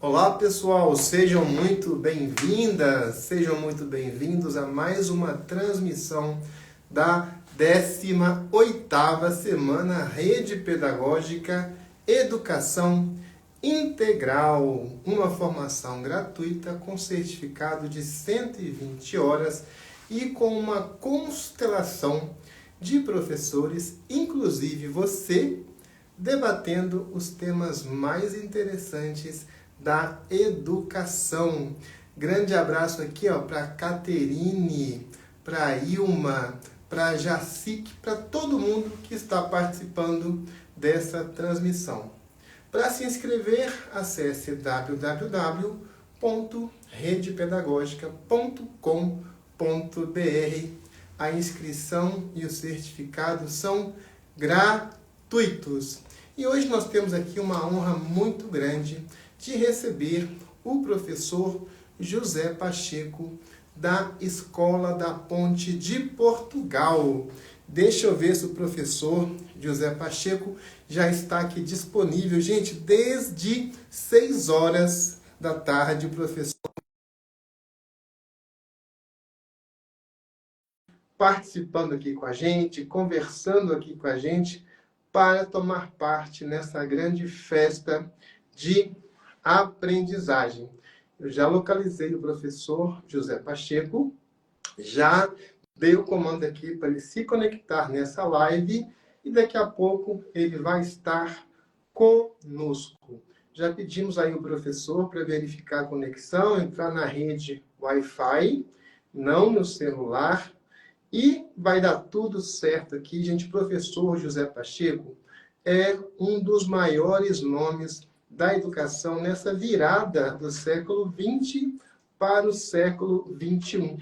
Olá pessoal, sejam muito bem-vindas, sejam muito bem-vindos a mais uma transmissão da 18ª Semana Rede Pedagógica Educação Integral, uma formação gratuita com certificado de 120 horas e com uma constelação de professores, inclusive você, debatendo os temas mais interessantes da educação. Grande abraço aqui para Caterine, para Ilma, para Jacique, para todo mundo que está participando dessa transmissão. Para se inscrever, acesse www.redepedagogica.com.br. A inscrição e o certificado são gratuitos. E hoje nós temos aqui uma honra muito grande de receber o professor José Pacheco, da Escola da Ponte de Portugal. Deixa eu ver se o professor José Pacheco já está aqui disponível. Gente, desde 6 horas da tarde, o professor participando aqui com a gente, conversando aqui com a gente, para tomar parte nessa grande festa de aprendizagem. Eu já localizei o professor José Pacheco, já dei o comando aqui para ele se conectar nessa live e daqui a pouco ele vai estar conosco. Já pedimos aí o professor para verificar a conexão, entrar na rede Wi-Fi, não no celular, e vai dar tudo certo aqui, gente. Professor José Pacheco é um dos maiores nomes da educação nessa virada do século XX para o século XXI.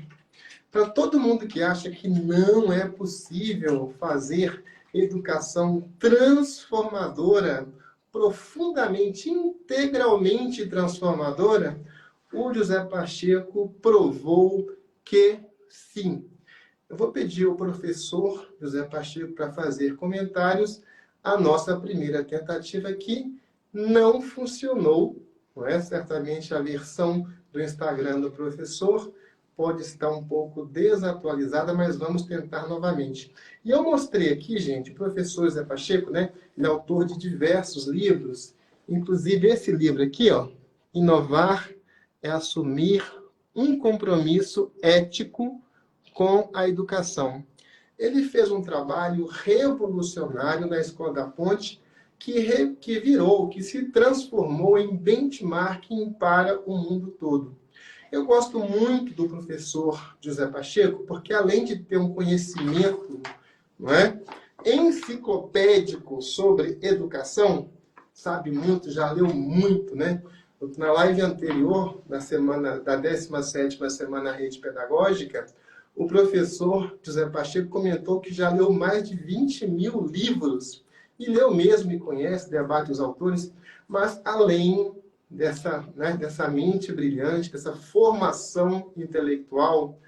Para todo mundo que acha que não é possível fazer educação transformadora, profundamente, integralmente transformadora, o José Pacheco provou que sim. Eu vou pedir ao professor José Pacheco para fazer comentários. A nossa primeira tentativa aqui não funcionou, não é? Certamente a versão do Instagram do professor pode estar um pouco desatualizada, mas vamos tentar novamente. E eu mostrei aqui, gente, o professor José Pacheco, né? Ele é autor de diversos livros, inclusive esse livro aqui, Inovar é assumir um compromisso ético com a educação. Ele fez um trabalho revolucionário na Escola da Ponte, que se transformou em benchmarking para o mundo todo. Eu gosto muito do professor José Pacheco, porque além de ter um conhecimento, não é, enciclopédico sobre educação, sabe muito, já leu muito, né? Na live anterior, na semana da 17ª Semana Rede Pedagógica, o professor José Pacheco comentou que já leu mais de 20 mil livros, e leu mesmo e conhece, debate os autores, mas além dessa mente brilhante, dessa formação intelectual,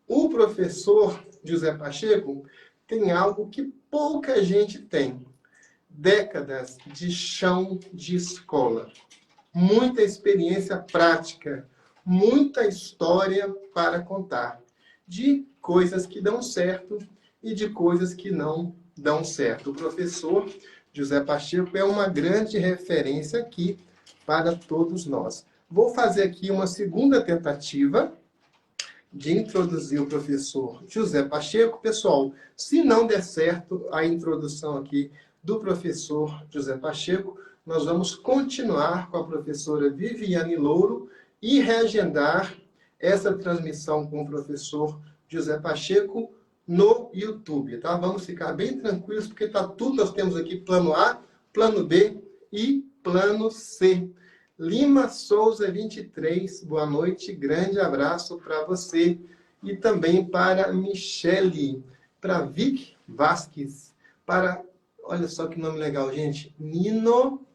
o professor José Pacheco tem algo que pouca gente tem: décadas de chão de escola, muita experiência prática, muita história para contar, de coisas que dão certo e de coisas que não dão certo. O professor José Pacheco é uma grande referência aqui para todos nós. Vou fazer aqui uma segunda tentativa de introduzir o professor José Pacheco. Pessoal, se não der certo a introdução aqui do professor José Pacheco, nós vamos continuar com a professora Viviane Louro e reagendar essa transmissão com o professor José Pacheco no YouTube, tá? Vamos ficar bem tranquilos, porque tá tudo, nós temos aqui plano A, plano B e plano C. Lima Souza 23, boa noite, grande abraço para você e também para Michele, para Vic Vasques, para, olha só que nome legal, gente, Nino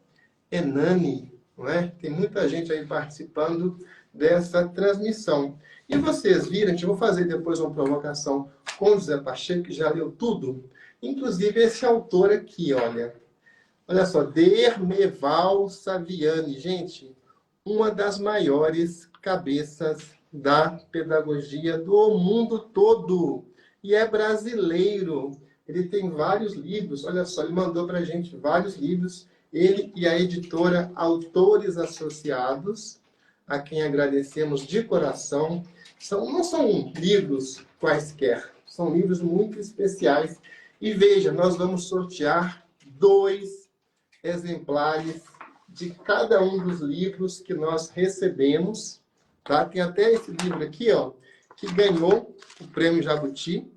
Enani, não é? Tem muita gente aí participando dessa transmissão. E vocês viram, gente, eu vou fazer depois uma provocação com o José Pacheco, que já leu tudo, inclusive esse autor aqui, olha só, Dermeval Saviani. Gente, uma das maiores cabeças da pedagogia do mundo todo. E é brasileiro. Ele tem vários livros. Olha só, ele mandou para a gente vários livros. Ele e a editora Autores Associados, a quem agradecemos de coração. Não são livros quaisquer, são livros muito especiais. E veja, nós vamos sortear 2 exemplares de cada um dos livros que nós recebemos. Tá? Tem até esse livro aqui, ó, que ganhou o Prêmio Jabuti.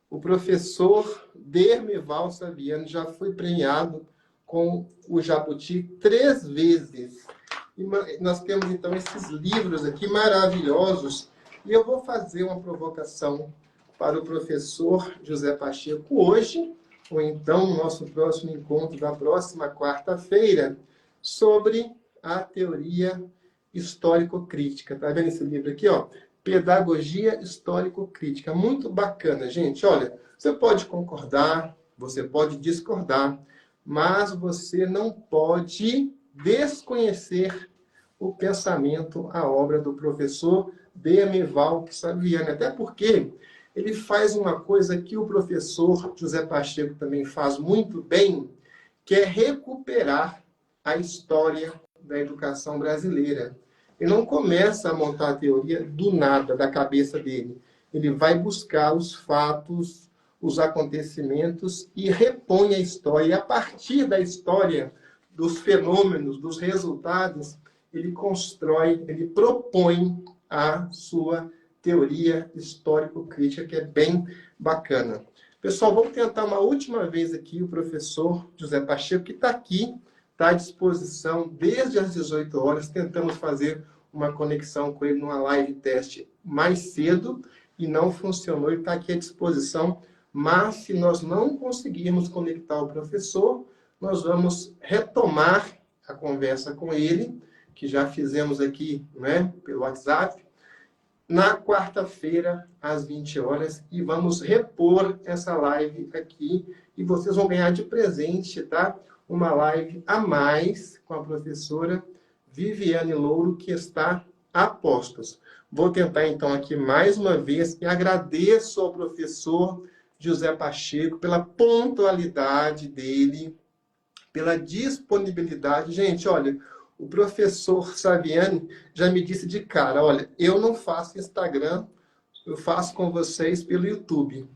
O professor Dermeval Saviano já foi premiado com o Jabuti 3 vezes. E nós temos, então, esses livros aqui maravilhosos. E eu vou fazer uma provocação para o professor José Pacheco hoje, ou então no nosso próximo encontro da próxima quarta-feira, sobre a teoria histórico-crítica. Tá vendo esse livro aqui, ó? Pedagogia histórico-crítica. Muito bacana, gente. Olha, você pode concordar, você pode discordar, mas você não pode desconhecer o pensamento, a obra do professor Dermeval Saviano. Até porque ele faz uma coisa que o professor José Pacheco também faz muito bem, que é recuperar a história da educação brasileira. Ele não começa a montar a teoria do nada, da cabeça dele. Ele vai buscar os fatos, os acontecimentos e repõe a história. E a partir da história, dos fenômenos, dos resultados, ele constrói, ele propõe a sua teoria histórico-crítica, que é bem bacana. Pessoal, vamos tentar uma última vez aqui o professor José Pacheco, que está aqui, está à disposição desde as 18 horas. Tentamos fazer uma conexão com ele numa live teste mais cedo e não funcionou. Ele está aqui à disposição, mas se nós não conseguirmos conectar o professor, nós vamos retomar a conversa com ele, que já fizemos aqui, né, pelo WhatsApp, na quarta-feira, às 20 horas, e vamos repor essa live aqui, e vocês vão ganhar de presente, tá? Uma live a mais com a professora Viviane Louro, que está a postos. Vou tentar, então, aqui mais uma vez, e agradeço ao professor José Pacheco pela pontualidade dele, pela disponibilidade. Gente, olha, o professor Saviani já me disse de cara, olha, eu não faço Instagram, eu faço com vocês pelo YouTube.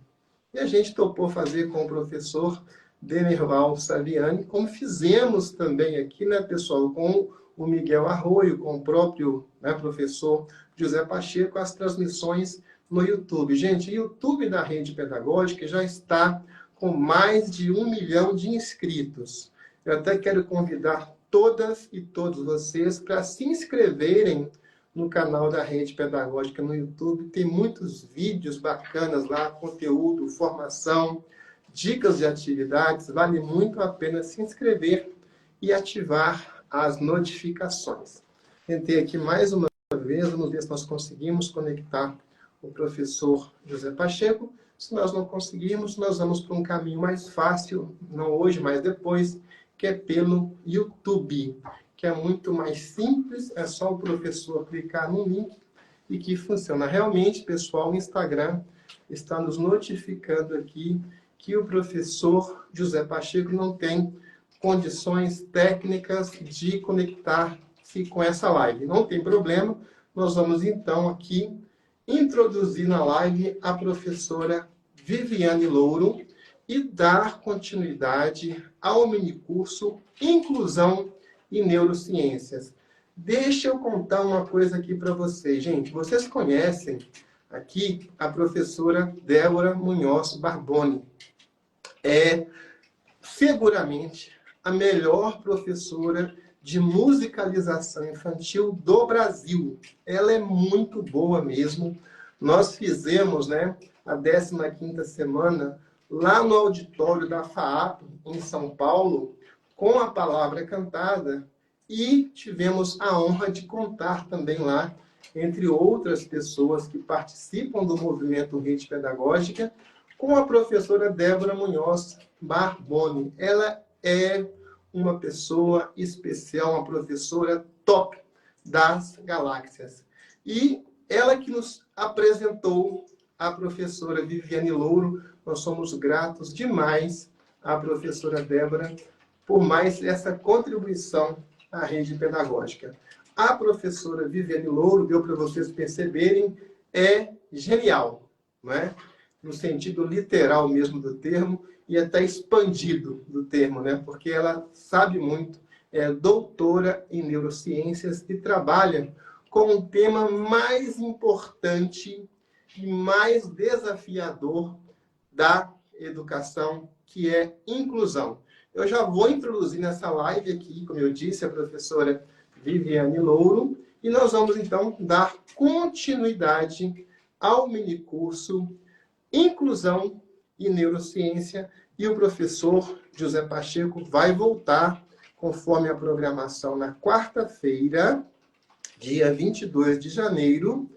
E a gente topou fazer com o professor Dermeval Saviani, como fizemos também aqui, né, pessoal, com o Miguel Arroio, com o próprio, né, professor José Pacheco, as transmissões no YouTube. Gente, o YouTube da Rede Pedagógica já está com mais de 1 milhão de inscritos. Eu até quero convidar todas e todos vocês para se inscreverem no canal da Rede Pedagógica no YouTube. Tem muitos vídeos bacanas lá, conteúdo, formação, dicas de atividades. Vale muito a pena se inscrever e ativar as notificações. Tentei aqui mais uma vez, vamos ver se nós conseguimos conectar o professor José Pacheco. Se nós não conseguirmos, nós vamos para um caminho mais fácil, não hoje, mas depois, que é pelo YouTube, que é muito mais simples, é só o professor clicar no link e que funciona. Realmente, pessoal, o Instagram está nos notificando aqui que o professor José Pacheco não tem condições técnicas de conectar-se com essa live. Não tem problema, nós vamos então aqui introduzir na live a professora Viviane Louro e dar continuidade ao minicurso Inclusão e Neurociências. Deixa eu contar uma coisa aqui para vocês, gente. Vocês conhecem aqui a professora Débora Munhoz Barboni. É seguramente a melhor professora de musicalização infantil do Brasil. Ela é muito boa mesmo. Nós fizemos, né, a 15ª semana lá no auditório da FAAP, em São Paulo, com a palavra cantada, e tivemos a honra de contar também lá, entre outras pessoas que participam do movimento Rede Pedagógica, com a professora Débora Munhoz Barboni. Ela é uma pessoa especial, uma professora top das galáxias. E ela que nos apresentou, a professora Viviane Louro. Nós somos gratos demais à professora Débora por mais essa contribuição à rede pedagógica. A professora Viviane Louro, deu para vocês perceberem, é genial, não é? No sentido literal mesmo do termo, e até expandido do termo, né? Porque ela sabe muito, é doutora em neurociências e trabalha com o tema mais importante e mais desafiador da educação, que é inclusão. Eu já vou introduzir nessa live aqui, como eu disse, a professora Viviane Louro, e nós vamos, então, dar continuidade ao minicurso Inclusão e Neurociência, e o professor José Pacheco vai voltar, conforme a programação, na quarta-feira, dia 22 de janeiro,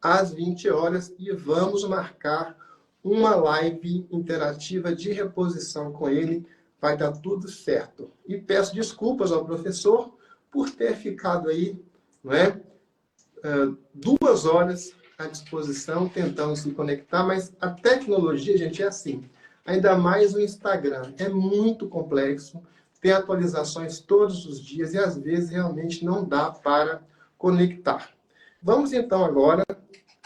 às 20 horas, e vamos marcar uma live interativa de reposição com ele. Vai dar tudo certo. E peço desculpas ao professor por ter ficado aí, não é? 2 horas à disposição, tentando se conectar, mas a tecnologia, gente, é assim. Ainda mais o Instagram. É muito complexo, tem atualizações todos os dias e às vezes realmente não dá para conectar. Vamos então agora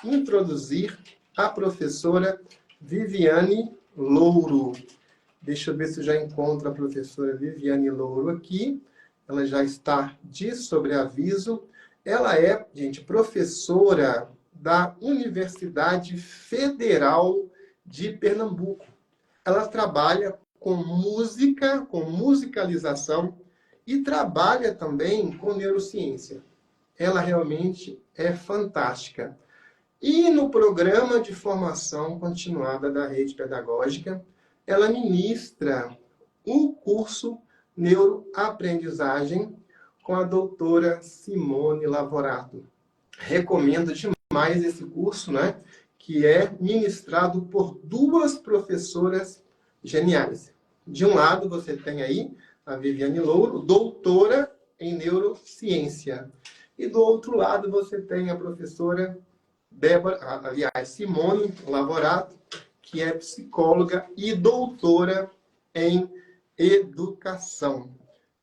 introduzir a professora Viviane Louro. Deixa eu ver se eu já encontro a professora Viviane Louro aqui. Ela já está de sobreaviso. Ela é, gente, professora da Universidade Federal de Pernambuco. Ela trabalha com música, com musicalização e trabalha também com neurociência. Ela realmente é fantástica. E no programa de formação continuada da rede pedagógica, ela ministra o curso Neuroaprendizagem com a doutora Simone Lavorato. Recomendo demais esse curso, né? Que é ministrado por 2 professoras geniais. De um lado, você tem aí a Viviane Louro, doutora em neurociência. E do outro lado, você tem a professora Débora, aliás, Simone Lavorato, que é psicóloga e doutora em educação.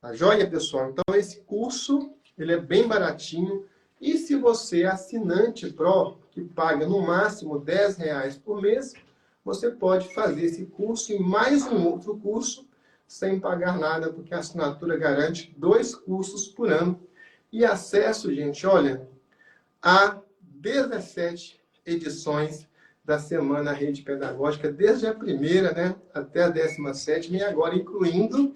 Tá joia, pessoal? Então, esse curso, ele é bem baratinho. E se você é assinante Pro, que paga no máximo R$10 por mês, você pode fazer esse curso e mais um outro curso sem pagar nada, porque a assinatura garante 2 cursos por ano. E acesso, gente, olha, a 17 edições da Semana Rede Pedagógica, desde a primeira, né, até a 17ª, e agora incluindo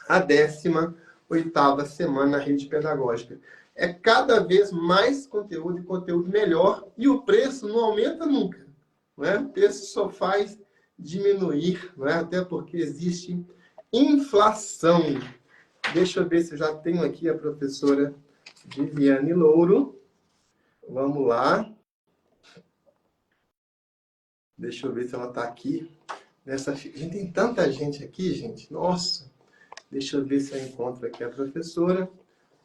a 18ª Semana Rede Pedagógica. É cada vez mais conteúdo e conteúdo melhor, e o preço não aumenta nunca. Não é? O preço só faz diminuir, não é? Até porque existe inflação. Deixa eu ver se eu já tenho aqui a professora Viviane Louro. Vamos lá. Deixa eu ver se ela está aqui. Gente, tem tanta gente aqui, gente. Nossa. Deixa eu ver se eu encontro aqui a professora.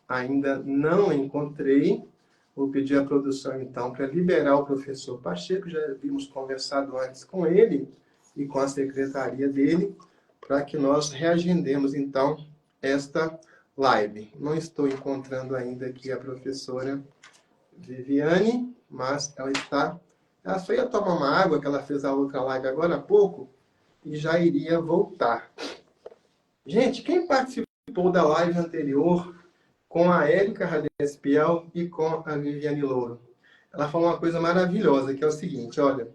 Ainda não encontrei. Vou pedir à produção, então, para liberar o professor Pacheco. Já havíamos conversado antes com ele e com a secretaria dele, para que nós reagendemos, então, esta live. Não estou encontrando ainda aqui a professora Viviane, mas ela está... Ela só ia tomar uma água, que ela fez a outra live agora há pouco, e já iria voltar. Gente, quem participou da live anterior com a Érica Radespiel e com a Viviane Louro? Ela falou uma coisa maravilhosa, que é o seguinte, olha,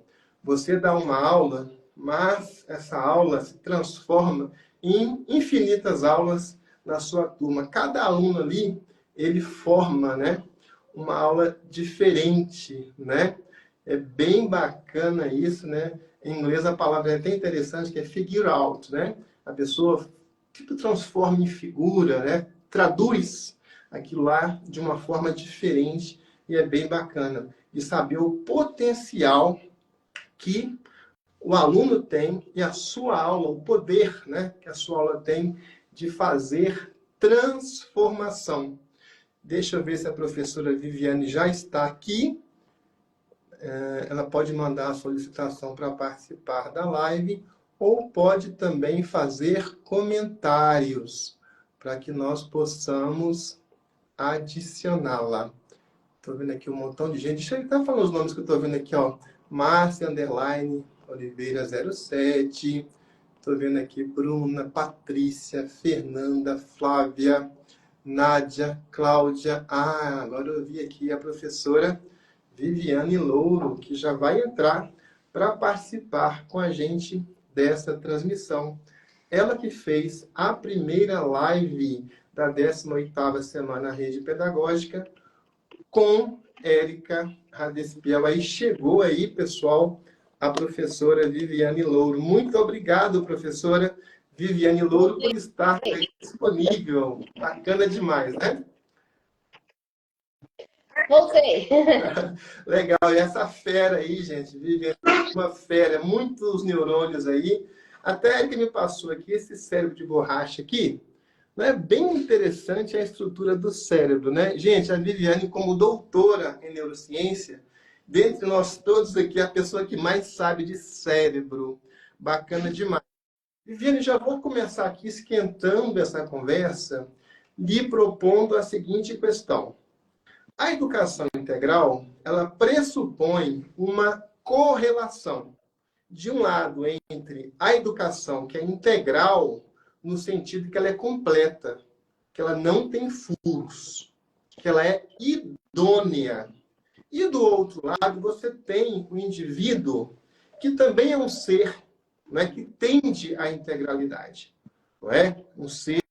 você dá uma aula, mas essa aula se transforma em infinitas aulas na sua turma. Cada aluno ali, ele forma, né, uma aula diferente, né? É bem bacana isso, né? Em inglês a palavra é até interessante, que é figure out, né? A pessoa tipo transforma em figura, né? Traduz aquilo lá de uma forma diferente e é bem bacana. E saber o potencial que o aluno tem e a sua aula, o poder, né? Que a sua aula tem de fazer transformação. Deixa eu ver se a professora Viviane já está aqui. Ela pode mandar a solicitação para participar da live ou pode também fazer comentários para que nós possamos adicioná-la. Estou vendo aqui um montão de gente. Deixa eu estar falando os nomes que eu estou vendo aqui, ó. Márcia, underline, Oliveira 07. Estou vendo aqui Bruna, Patrícia, Fernanda, Flávia, Nádia, Cláudia. Ah, agora eu vi aqui a professora Viviane Louro, que já vai entrar para participar com a gente dessa transmissão. Ela que fez a primeira live da 18ª Semana Rede Pedagógica com Érica Radespiel. Aí chegou aí, pessoal, a professora Viviane Louro. Muito obrigado, professora Viviane Louro, por estar aí disponível. Bacana demais, né? Voltei. Legal. E essa fera aí, gente, Viviane, uma fera, muitos neurônios aí. Até a Érica me passou aqui esse cérebro de borracha aqui. É bem interessante a estrutura do cérebro, né? Gente, a Viviane, como doutora em neurociência, dentre nós todos aqui, é a pessoa que mais sabe de cérebro. Bacana demais. Viviane, já vou começar aqui esquentando essa conversa, lhe propondo a seguinte questão. A educação integral, ela pressupõe uma correlação, de um lado, entre a educação que é integral, no sentido que ela é completa, que ela não tem furos, que ela é idônea. E do outro lado, você tem o indivíduo que também é um ser, não é, que tende à integralidade. Não é? Um ser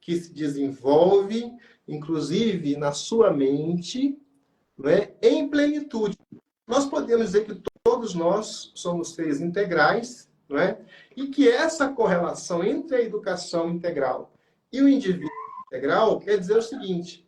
que se desenvolve, inclusive na sua mente, não é, em plenitude. Nós podemos dizer que todos nós somos seres integrais, não é? E que essa correlação entre a educação integral e o indivíduo integral quer dizer o seguinte,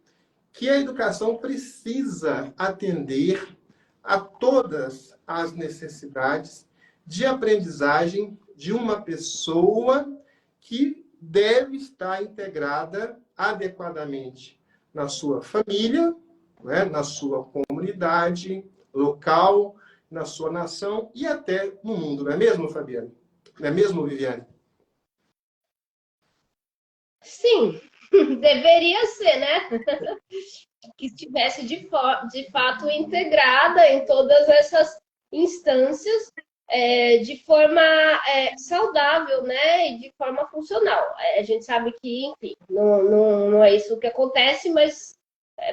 que a educação precisa atender a todas as necessidades de aprendizagem de uma pessoa que deve estar integrada adequadamente na sua família, né, na sua comunidade local, na sua nação e até no mundo. Não é mesmo, Fabiana? Não é mesmo, Viviane? Sim, deveria ser, né? Que estivesse de fato integrada em todas essas instâncias de forma saudável, né? E de forma funcional. A gente sabe que, enfim, não é isso que acontece, mas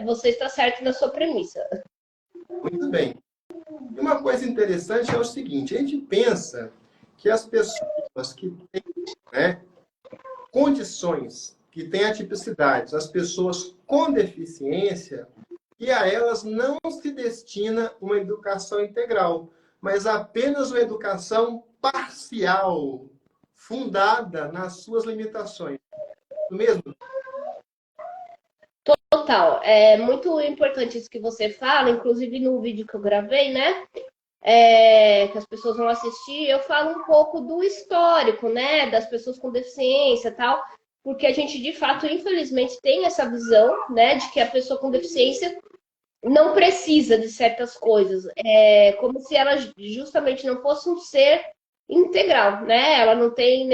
você está certo na sua premissa. Muito bem. E uma coisa interessante é o seguinte, a gente pensa que as pessoas que têm, né, condições, que têm atipicidades, as pessoas com deficiência, e a elas não se destina uma educação integral, mas apenas uma educação parcial, fundada nas suas limitações. Não é mesmo? Total. É muito importante isso que você fala, inclusive no vídeo que eu gravei, né? Que as pessoas vão assistir, eu falo um pouco do histórico, né? Das pessoas com deficiência e tal, porque a gente, de fato, infelizmente, tem essa visão, né? De que a pessoa com deficiência não precisa de certas coisas. É como se ela justamente não fosse um ser integral, né? Ela não tem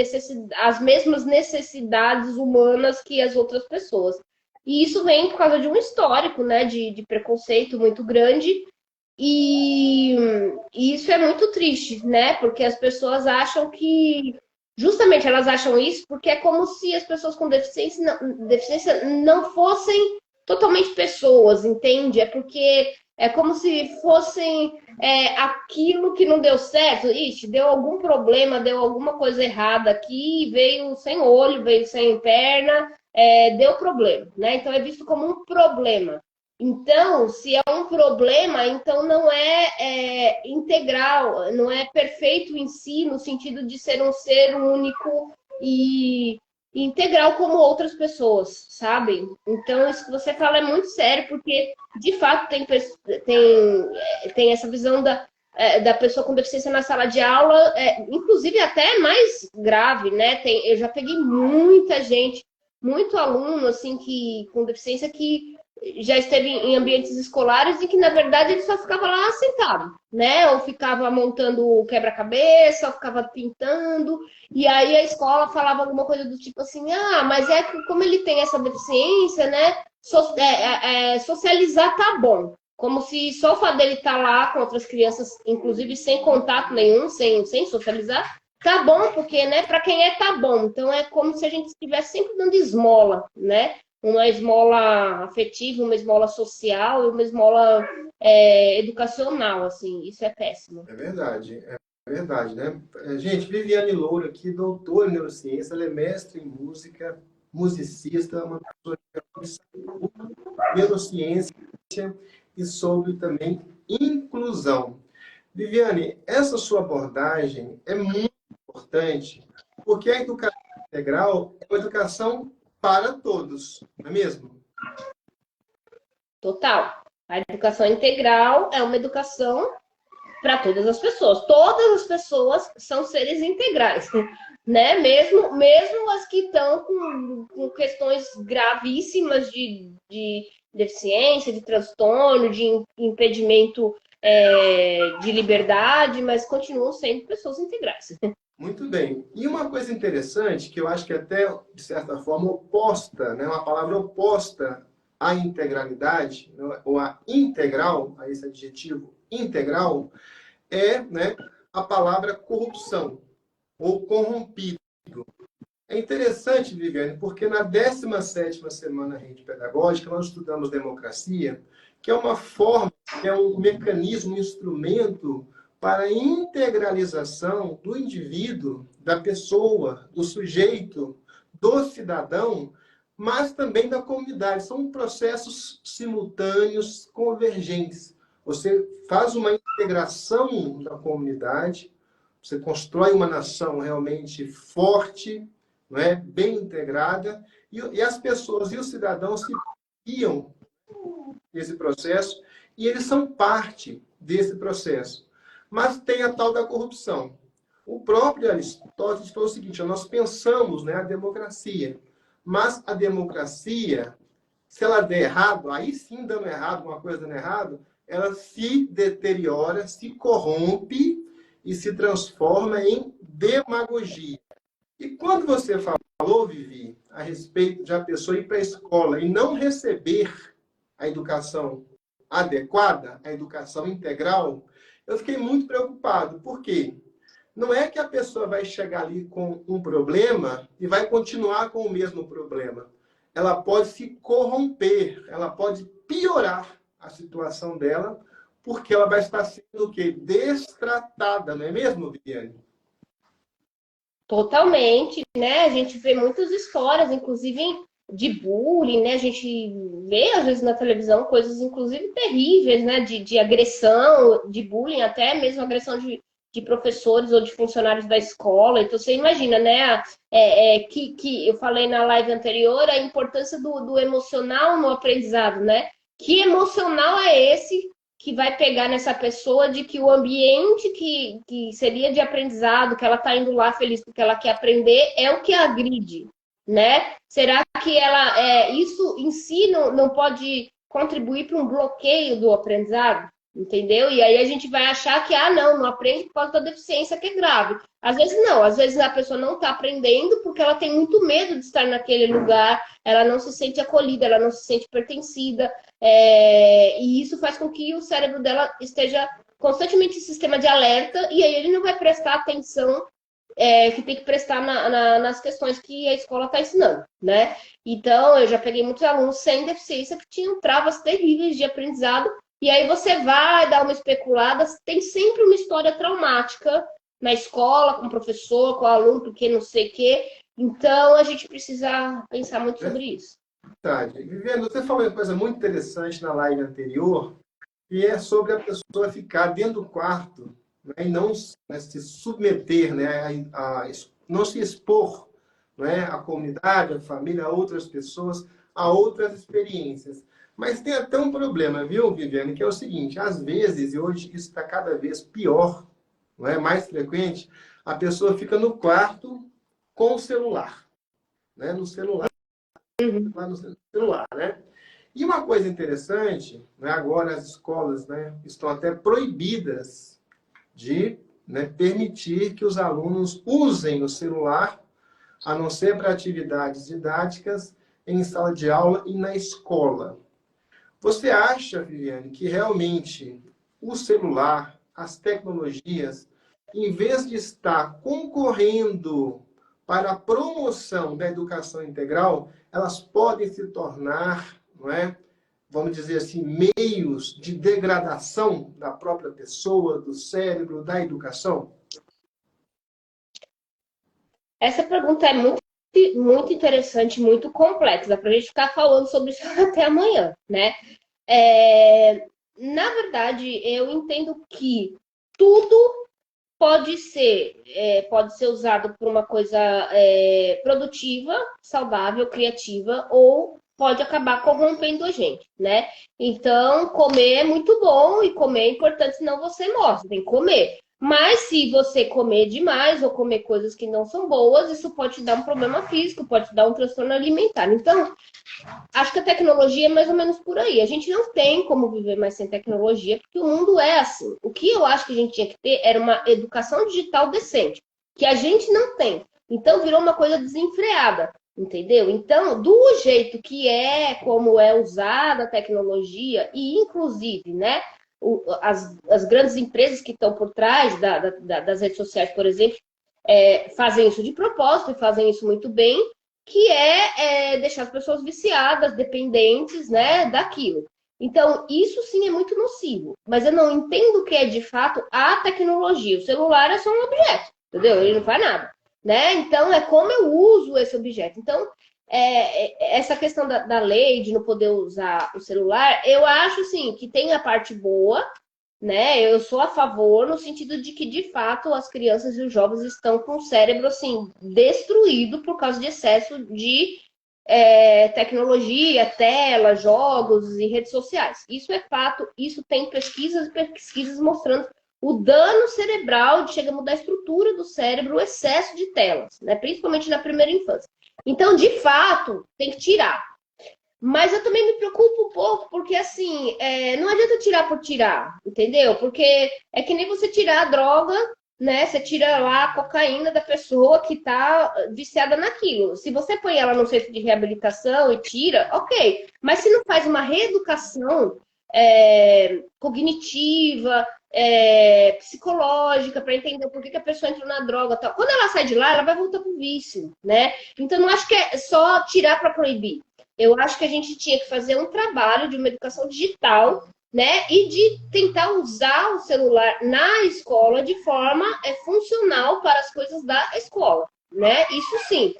as mesmas necessidades humanas que as outras pessoas. E isso vem por causa de um histórico, né? De preconceito muito grande. E isso é muito triste, né? Porque as pessoas acham que. Justamente elas acham isso porque é como se as pessoas com deficiência não fossem totalmente pessoas, entende? É porque é como se fossem aquilo que não deu certo. Ixi, deu algum problema, deu alguma coisa errada aqui, veio sem olho, veio sem perna, deu problema, né? Então é visto como um problema. Então, se é um problema, então não é integral, não é perfeito em si, no sentido de ser um ser único e integral como outras pessoas, sabe? Então, isso que você fala é muito sério, porque, de fato, tem essa visão da pessoa com deficiência na sala de aula, inclusive até mais grave, né? Eu já peguei muita gente, muito aluno, assim, com deficiência que já esteve em ambientes escolares em que, na verdade, ele só ficava lá sentado, né? Ou ficava montando quebra-cabeça, ou ficava pintando, e aí a escola falava alguma coisa do tipo assim, ah, mas é que como ele tem essa deficiência, né? Socializar tá bom. Como se só o fato dele estar lá com outras crianças, inclusive sem contato nenhum, sem socializar, tá bom, porque, né, para quem é, tá bom. Então é como se a gente estivesse sempre dando esmola, né? Uma esmola afetiva, uma esmola social e uma esmola educacional, assim. Isso é péssimo. É verdade, né? Gente, Viviane Louro aqui, doutora em neurociência, ela é mestre em música, musicista, uma pessoa que sabe neurociência e sobre também inclusão. Viviane, essa sua abordagem é muito importante, porque a educação integral é uma educação para todos, não é mesmo? Total. A educação integral é uma educação para todas as pessoas. Todas as pessoas são seres integrais, né? Mesmo as que estão com questões gravíssimas de deficiência, de transtorno, de impedimento de liberdade, mas continuam sendo pessoas integrais. Muito bem. E uma coisa interessante, que eu acho que até, de certa forma, oposta, né? Uma palavra oposta à integralidade, ou à integral, a esse adjetivo integral, é, né, a palavra corrupção, ou corrompido. É interessante, Viviane, porque na 17ª Semana Rede Pedagógica nós estudamos democracia, que é uma forma, que é um mecanismo, um instrumento para a integralização do indivíduo, da pessoa, do sujeito, do cidadão, mas também da comunidade. São processos simultâneos, convergentes. Você faz uma integração da comunidade, você constrói uma nação realmente forte, não é? Bem integrada, e as pessoas e os cidadãos se guiam nesse processo, e eles são parte desse processo. Mas tem a tal da corrupção. O próprio Aristóteles falou o seguinte: nós pensamos, né, a democracia, mas a democracia, se ela der errado, aí sim dando errado, uma coisa dando errado, ela se deteriora, se corrompe e se transforma em demagogia. E quando você falou, Vivi, a respeito de a pessoa ir para a escola e não receber a educação adequada, a educação integral, eu fiquei muito preocupado. Por quê? Não é que a pessoa vai chegar ali com um problema e vai continuar com o mesmo problema. Ela pode se corromper, ela pode piorar a situação dela, porque ela vai estar sendo o quê? Destratada, não é mesmo, Viviane? Totalmente, né? A gente vê muitas histórias, inclusive de bullying, né? A gente vê, às vezes, na televisão coisas, inclusive, terríveis, né? De agressão, de bullying, até mesmo agressão de professores ou de funcionários da escola. Então, você imagina, né? Que eu falei na live anterior a importância do emocional no aprendizado, né? Que emocional é esse que vai pegar nessa pessoa de que o ambiente que seria de aprendizado, que ela está indo lá feliz porque ela quer aprender, é o que agride, né? Será que isso em si não pode contribuir para um bloqueio do aprendizado? Entendeu? E aí a gente vai achar que, não aprende por causa da deficiência que é grave. Às vezes não, às vezes a pessoa não está aprendendo porque ela tem muito medo de estar naquele lugar, ela não se sente acolhida, ela não se sente pertencida, e isso faz com que o cérebro dela esteja constantemente em sistema de alerta, e aí ele não vai prestar atenção que tem que prestar nas questões que a escola está ensinando, né? Então, eu já peguei muitos alunos sem deficiência que tinham travas terríveis de aprendizado, e aí você vai dar uma especulada, tem sempre uma história traumática na escola, com o professor, com o aluno, porque não sei o quê. Então, a gente precisa pensar muito sobre isso. Verdade. Viviane, você falou uma coisa muito interessante na live anterior, que é sobre a pessoa ficar dentro do quarto, né, e não, né, se submeter, né, não se expor, né, à comunidade, à família, a outras pessoas, a outras experiências. Mas tem até um problema, viu, Viviane, que é o seguinte: às vezes, e hoje isso está cada vez pior, não é mais frequente, a pessoa fica no quarto com o celular, né, no celular, lá no celular, né? E uma coisa interessante, né, agora as escolas, né, estão até proibidas de, né, permitir que os alunos usem o celular, a não ser para atividades didáticas, em sala de aula e na escola. Você acha, Viviane, que realmente o celular, as tecnologias, em vez de estar concorrendo para a promoção da educação integral, elas podem se tornar, não é, vamos dizer assim, meios de degradação da própria pessoa, do cérebro, da educação? Essa pergunta é muito interessante, muito complexa. Dá para a gente ficar falando sobre isso até amanhã, né? Na verdade, eu entendo que tudo pode ser usado por uma coisa produtiva, saudável, criativa, ou pode acabar corrompendo a gente, né? Então, comer é muito bom e comer é importante, senão você morre, você tem que comer. Mas se você comer demais ou comer coisas que não são boas, isso pode te dar um problema físico, pode te dar um transtorno alimentar. Então, acho que a tecnologia é mais ou menos por aí. A gente não tem como viver mais sem tecnologia, porque o mundo é assim. O que eu acho que a gente tinha que ter era uma educação digital decente, que a gente não tem. Então virou uma coisa desenfreada, entendeu? Então, do jeito que é, como é usada a tecnologia, e inclusive, né, as grandes empresas que estão por trás das redes sociais, por exemplo, fazem isso de propósito e fazem isso muito bem, que deixar as pessoas viciadas, dependentes, né, daquilo. Então, isso sim é muito nocivo. Mas eu não entendo o que é, de fato, a tecnologia. O celular é só um objeto, entendeu? Ele não faz nada, né? Então, é como eu uso esse objeto. Então, essa questão da lei de não poder usar o celular, eu acho, assim, que tem a parte boa, né? Eu sou a favor no sentido de que, de fato, as crianças e os jovens estão com o cérebro, assim, destruído por causa de excesso de tecnologia, tela, jogos e redes sociais. Isso é fato, isso tem pesquisas e pesquisas mostrando o dano cerebral, chega a mudar a estrutura do cérebro, o excesso de telas, né? Principalmente na primeira infância. Então, de fato, tem que tirar. Mas eu também me preocupo um pouco, porque assim, não adianta tirar por tirar, entendeu? Porque é que nem você tirar a droga, né? Você tira lá a cocaína da pessoa que tá viciada naquilo. Se você põe ela no centro de reabilitação e tira, ok. Mas se não faz uma reeducação cognitiva, psicológica, para entender por que a pessoa entrou na droga, tal. Quando ela sai de lá, ela vai voltar pro vício, né? Então, não acho que é só tirar para proibir. Eu acho que a gente tinha que fazer um trabalho de uma educação digital, né? E de tentar usar o celular na escola de forma funcional para as coisas da escola, né? Isso sim.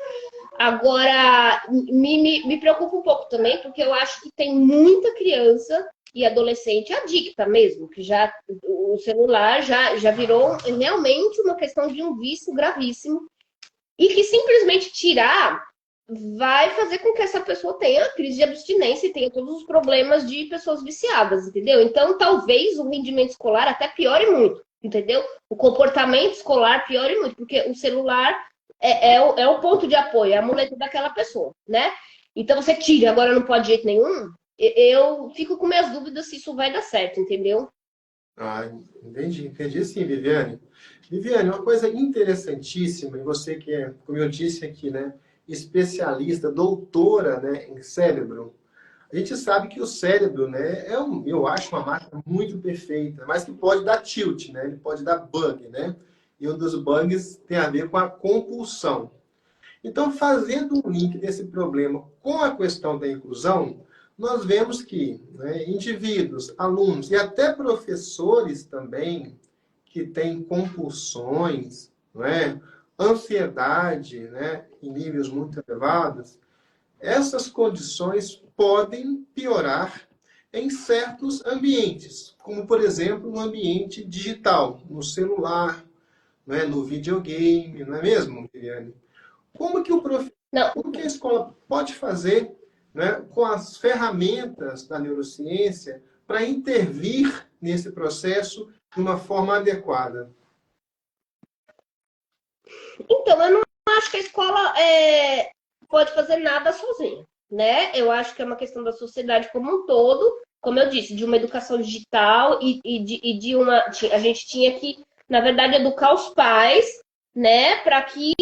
Agora, me preocupa um pouco também, porque eu acho que tem muita criança e adolescente adicta mesmo, que já o celular já virou realmente uma questão de um vício gravíssimo e que simplesmente tirar vai fazer com que essa pessoa tenha crise de abstinência e tenha todos os problemas de pessoas viciadas, entendeu? Então, talvez o rendimento escolar até piore muito, entendeu? O comportamento escolar piore muito, porque o celular é o ponto de apoio, é a muleta daquela pessoa, né? Então, você tira, agora não pode de jeito nenhum. Eu fico com minhas dúvidas se isso vai dar certo, entendeu? Ah, entendi sim, Viviane. Viviane, uma coisa interessantíssima, e você que é, como eu disse aqui, né, especialista, doutora, né, em cérebro, a gente sabe que o cérebro, né, eu acho uma máquina muito perfeita, mas que pode dar tilt, né, ele pode dar bug, né, e um dos bugs tem a ver com a compulsão. Então, fazendo um link desse problema com a questão da inclusão, nós vemos que, né, indivíduos, alunos e até professores também que têm compulsões, não é? Ansiedade, né, em níveis muito elevados, essas condições podem piorar em certos ambientes, como, por exemplo, no ambiente digital, no celular, né, no videogame, não é mesmo, Viviane? Como que Não, como que a escola pode fazer, né, com as ferramentas da neurociência para intervir nesse processo de uma forma adequada? então, eu não acho que a escola pode fazer nada sozinha. né? Eu acho que é uma questão da sociedade como um todo, como eu disse, de uma educação digital e de uma. A gente tinha que, na verdade, educar os pais, né, para que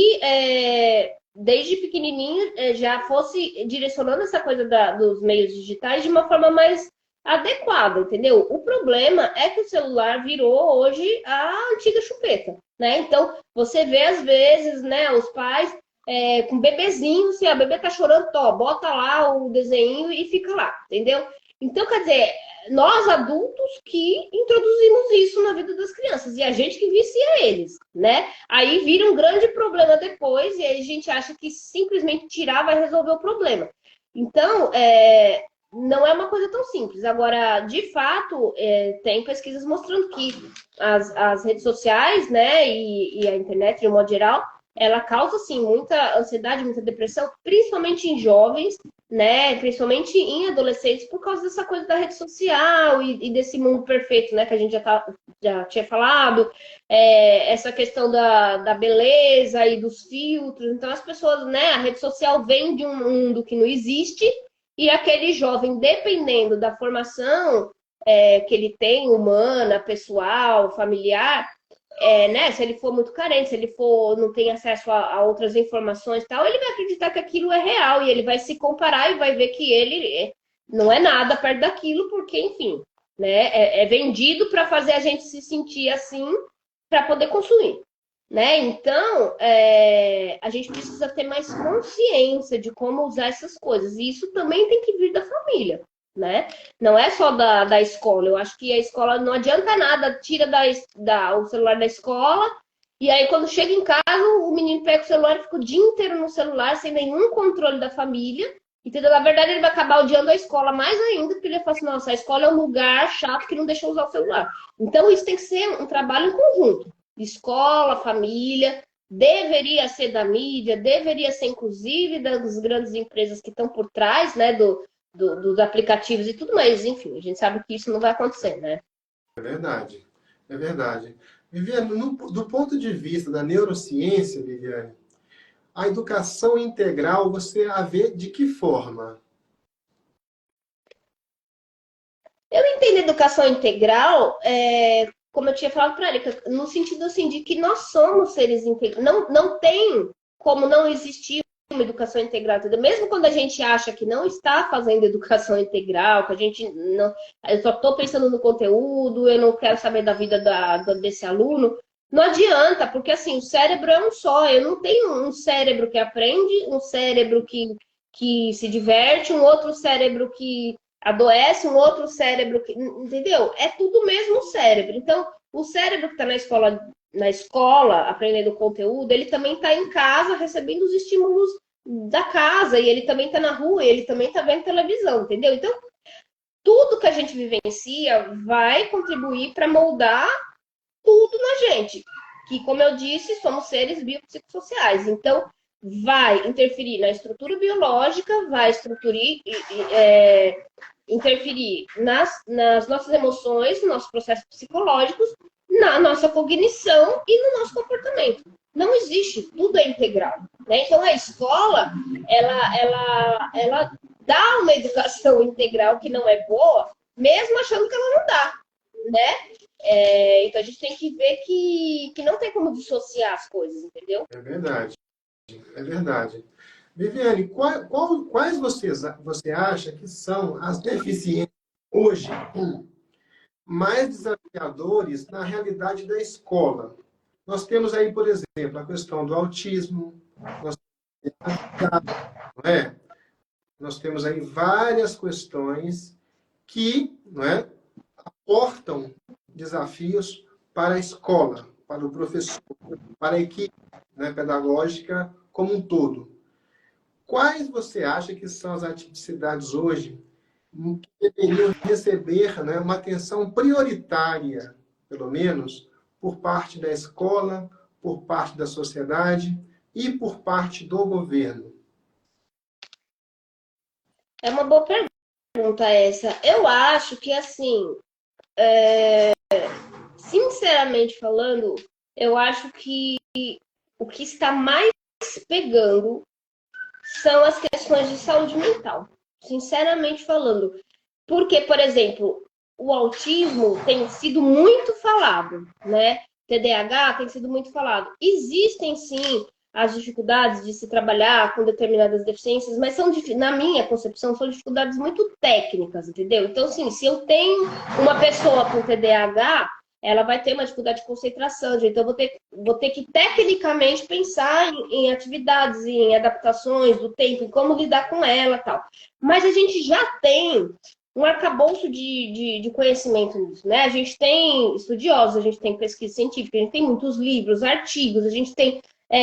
desde pequenininho já fosse direcionando essa coisa dos meios digitais de uma forma mais adequada, entendeu? O problema é que o celular virou hoje a antiga chupeta, né? Então, você vê às vezes, né, os pais com bebezinho, se a bebê tá chorando, bota lá o desenho e fica lá, entendeu? Então, quer dizer, nós adultos que introduzimos isso na vida das crianças e a gente que vicia eles, né? Aí vira um grande problema depois e aí a gente acha que simplesmente tirar vai resolver o problema. Então, não é uma coisa tão simples. Agora, de fato, tem pesquisas mostrando que as redes sociais, né, e a internet, de um modo geral, ela causa, sim, muita ansiedade, muita depressão, principalmente em jovens, né, principalmente em adolescentes, por causa dessa coisa da rede social e desse mundo perfeito, né, que a gente já tinha falado, essa questão da beleza e dos filtros. Então, as pessoas, né, a rede social vem de um mundo que não existe e aquele jovem, dependendo da formação que ele tem, humana, pessoal, familiar, né? Se ele for muito carente, se ele não tem acesso a outras informações e tal, ele vai acreditar que aquilo é real e ele vai se comparar e vai ver que ele não é nada perto daquilo, porque, enfim, né? É vendido para fazer a gente se sentir assim para poder consumir. Né? Então, a gente precisa ter mais consciência de como usar essas coisas. E isso também tem que vir da família, né? Não é só da escola. Eu acho que a escola não adianta nada, tira o celular da escola, e aí quando chega em casa, o menino pega o celular e fica o dia inteiro no celular, sem nenhum controle da família. Entendeu? Na verdade, ele vai acabar odiando a escola mais ainda, porque ele vai falar assim, nossa, a escola é um lugar chato que não deixa eu usar o celular. Então, isso tem que ser um trabalho em conjunto. Escola, família, deveria ser da mídia, deveria ser inclusive das grandes empresas que estão por trás, né, dos aplicativos e tudo mais. Enfim, a gente sabe que isso não vai acontecer, né? É verdade, é verdade. Viviane, do ponto de vista da neurociência, Viviane, a educação integral você a vê de que forma? Eu entendo educação integral, como eu tinha falado para ele, no sentido assim de que nós somos seres integrais. Não tem como não existir uma educação integral, entendeu? Mesmo quando a gente acha que não está fazendo educação integral, que a gente não. Eu só estou pensando no conteúdo, eu não quero saber da vida desse aluno. Não adianta, porque assim, o cérebro é um só. Eu não tenho um cérebro que aprende, um cérebro que se diverte, um outro cérebro que adoece, um outro cérebro que. Entendeu? É tudo mesmo cérebro. Então, o cérebro que está na escola, aprendendo conteúdo, ele também está em casa recebendo os estímulos da casa, e ele também está na rua, e ele também está vendo televisão, entendeu? Então, tudo que a gente vivencia vai contribuir para moldar tudo na gente. Que, como eu disse, somos seres biopsicossociais. Então, vai interferir na estrutura biológica, vai interferir nas nossas emoções, nos nossos processos psicológicos, na nossa cognição e no nosso comportamento. Não existe, tudo é integral. Né? Então, a escola, ela dá uma educação integral que não é boa, mesmo achando que ela não dá. Né? Então, a gente tem que ver que não tem como dissociar as coisas, entendeu? É verdade, é verdade. Viviane, quais você acha que são as deficiências hoje mais desafiadores na realidade da escola? Nós temos aí, por exemplo, a questão do autismo, nós não é? Nós temos aí várias questões que, não é, aportam desafios para a escola, para o professor, para a equipe, né, pedagógica como um todo. Quais você acha que são as atividades hoje que deveriam receber, né, uma atenção prioritária, pelo menos, por parte da escola, por parte da sociedade e por parte do governo? É uma boa pergunta essa. Eu acho que, assim, sinceramente falando, eu acho que o que está mais pegando são as questões de saúde mental, sinceramente falando. Porque, por exemplo, o autismo tem sido muito falado, né? TDAH tem sido muito falado. Existem, sim, as dificuldades de se trabalhar com determinadas deficiências, mas são, na minha concepção, são dificuldades muito técnicas, entendeu? Então, assim, se eu tenho uma pessoa com TDAH, ela vai ter uma dificuldade de concentração, então eu vou ter que tecnicamente pensar em atividades, em adaptações do tempo, em como lidar com ela e tal. Mas a gente já tem um arcabouço de conhecimento nisso, né? A gente tem estudiosos, a gente tem pesquisa científica, a gente tem muitos livros, artigos, a gente tem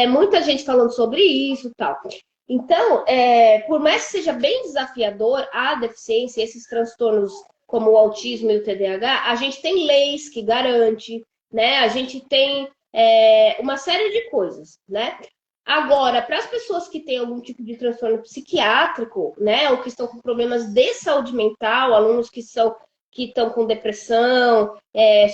muita gente falando sobre isso e tal. Então, por mais que seja bem desafiador a deficiência, esses transtornos como o autismo e o TDAH, a gente tem leis que garantem, né? A gente tem uma série de coisas, né? Agora, para as pessoas que têm algum tipo de transtorno psiquiátrico, né, ou que estão com problemas de saúde mental, alunos que estão com depressão,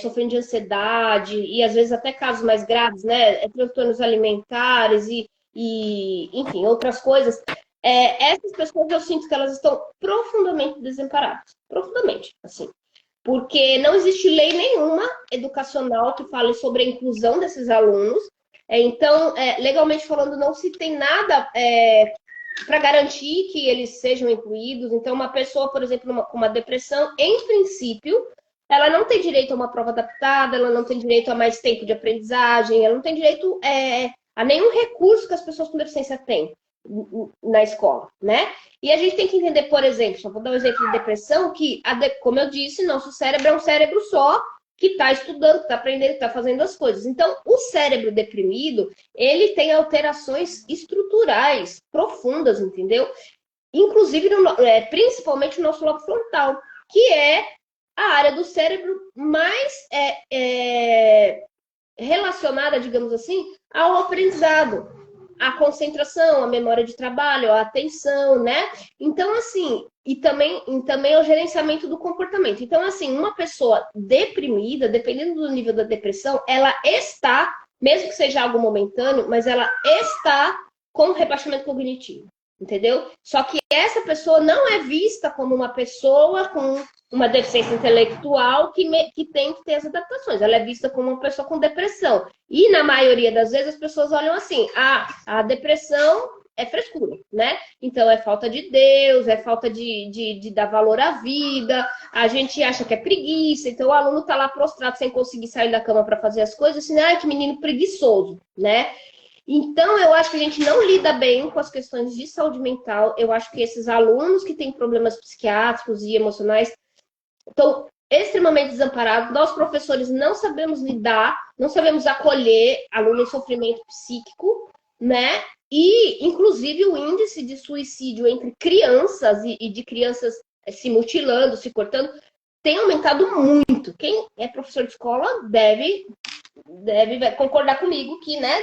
sofrendo de ansiedade e às vezes até casos mais graves, né, transtornos alimentares enfim, outras coisas, essas pessoas eu sinto que elas estão profundamente desamparadas, profundamente, assim. Porque não existe lei nenhuma educacional que fale sobre a inclusão desses alunos. Então, legalmente falando, não se tem nada para garantir que eles sejam incluídos. Então, uma pessoa, por exemplo, com uma depressão, em princípio, ela não tem direito a uma prova adaptada, ela não tem direito a mais tempo de aprendizagem, ela não tem direito a nenhum recurso que as pessoas com deficiência têm na escola, né? E a gente tem que entender, por exemplo, só vou dar um exemplo de depressão, que, como eu disse, nosso cérebro é um cérebro só, que está estudando, que está aprendendo, que está fazendo as coisas. Então, o cérebro deprimido, ele tem alterações estruturais profundas, entendeu? Inclusive, principalmente no nosso lobo frontal, que é a área do cérebro mais relacionada, digamos assim, ao aprendizado, a concentração, a memória de trabalho, a atenção, né? Então, assim, e também o gerenciamento do comportamento. Então, assim, uma pessoa deprimida, dependendo do nível da depressão, ela está, mesmo que seja algo momentâneo, mas ela está com rebaixamento cognitivo, entendeu? Só que essa pessoa não é vista como uma pessoa com uma deficiência intelectual que tem que ter as adaptações. Ela é vista como uma pessoa com depressão. E, na maioria das vezes, as pessoas olham assim, a depressão é frescura, né? Então, é falta de Deus, é falta de dar valor à vida, a gente acha que é preguiça, então o aluno tá lá prostrado sem conseguir sair da cama para fazer as coisas, assim, que menino preguiçoso, né? Então, eu acho que a gente não lida bem com as questões de saúde mental. Eu acho que esses alunos que têm problemas psiquiátricos e emocionais estão extremamente desamparados. Nós, professores, não sabemos lidar, não sabemos acolher aluno em sofrimento psíquico, né? E, inclusive, o índice de suicídio entre crianças e de crianças se mutilando, se cortando, tem aumentado muito. Quem é professor de escola deve concordar comigo que, né?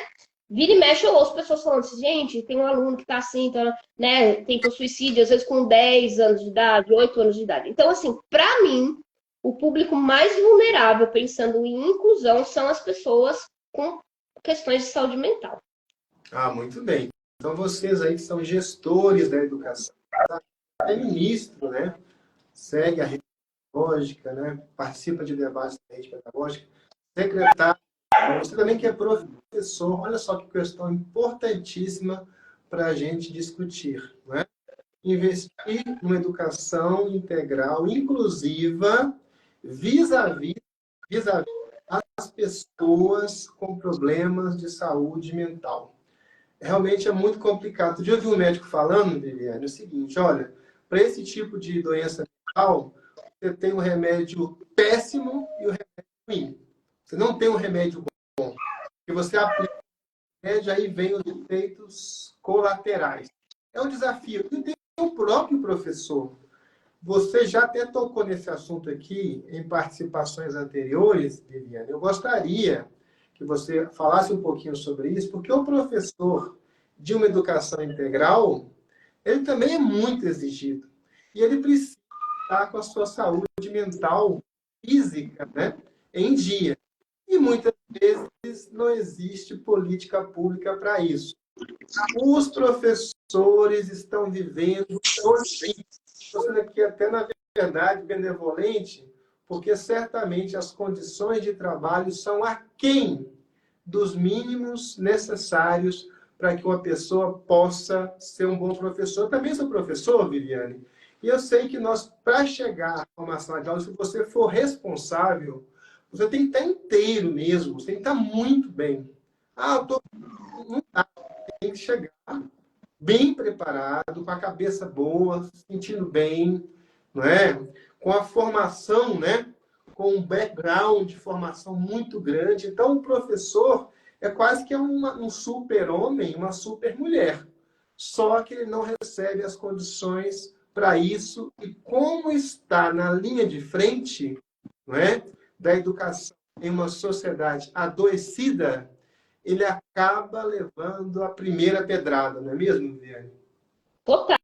Vira e mexe, eu ouço pessoas falando assim, gente, tem um aluno que tá assim, então, né, tentou suicídio, às vezes com 10 anos de idade, 8 anos de idade. Então, assim, para mim, o público mais vulnerável, pensando em inclusão, são as pessoas com questões de saúde mental. Ah, muito bem. Então, vocês aí que são gestores da educação, até ministro, né, segue a rede pedagógica, né, participa de debates da rede pedagógica, secretário, você também que é professor, olha só que questão importantíssima para a gente discutir, não é? Investir numa educação integral, inclusiva, vis-à-vis as pessoas com problemas de saúde mental. Realmente é muito complicado. Eu vi um médico falando, Viviane, o seguinte, olha, para esse tipo de doença mental, você tem um remédio péssimo e um remédio ruim. Você não tem um remédio bom. Que você aplica o remédio, aí vem os efeitos colaterais. É um desafio. E tem o próprio professor. Você já até tocou nesse assunto aqui em participações anteriores, Viviane. Eu gostaria que você falasse um pouquinho sobre isso, porque o professor de uma educação integral, ele também é muito exigido. E ele precisa estar com a sua saúde mental, física, né, em dia. E muitas vezes não existe política pública para isso. Os professores estão vivendo hoje, estou sendo aqui até, na verdade, benevolente, porque certamente as condições de trabalho são aquém dos mínimos necessários para que uma pessoa possa ser um bom professor. Eu também sou professor, Viviane, e eu sei que nós, para chegar a uma sala de aula, se você for responsável, você tem que estar inteiro mesmo, você tem que estar muito bem. Ah, eu tô... não dá, tem que chegar bem preparado, com a cabeça boa, se sentindo bem, não é? Com a formação, né? Com um background de formação muito grande. Então, o professor é quase que um super-homem, uma super-mulher. Só que ele não recebe as condições para isso. E como está na linha de frente, não é? Da educação em uma sociedade adoecida, ele acaba levando a primeira pedrada, não é mesmo, Viviane? Total.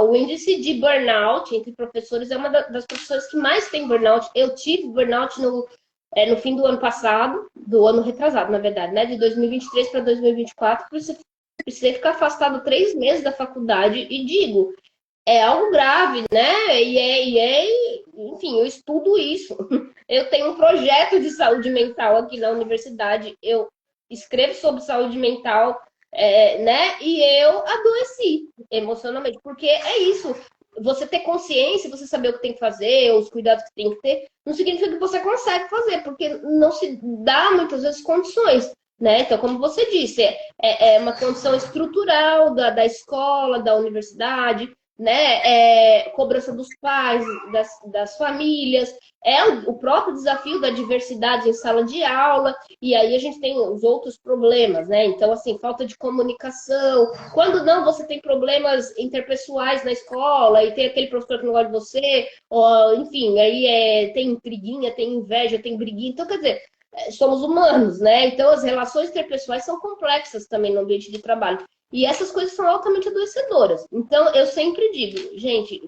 O índice de burnout entre professores é uma das profissões que mais tem burnout. Eu tive burnout no fim do ano passado, do ano retrasado, na verdade, né? De 2023 para 2024, precisei ficar afastado 3 meses da faculdade e digo, é algo grave, né? Enfim, eu estudo isso. Eu tenho um projeto de saúde mental aqui na universidade, eu escrevo sobre saúde mental, né? E eu adoeci emocionalmente, porque é isso. Você ter consciência, você saber o que tem que fazer, os cuidados que tem que ter, não significa que você consegue fazer, porque não se dá muitas vezes condições, né? Então, como você disse, é uma condição estrutural da escola, da universidade, né? Cobrança dos pais, das famílias, o próprio desafio da diversidade em sala de aula, e aí a gente tem os outros problemas, né? Então, assim, falta de comunicação. Quando não, você tem problemas interpessoais na escola, e tem aquele professor que não gosta de você, ou, enfim, aí tem intriguinha, tem inveja, tem briguinha. Então, quer dizer, somos humanos, né? Então, as relações interpessoais são complexas também no ambiente de trabalho. E essas coisas são altamente adoecedoras. Então, eu sempre digo, gente,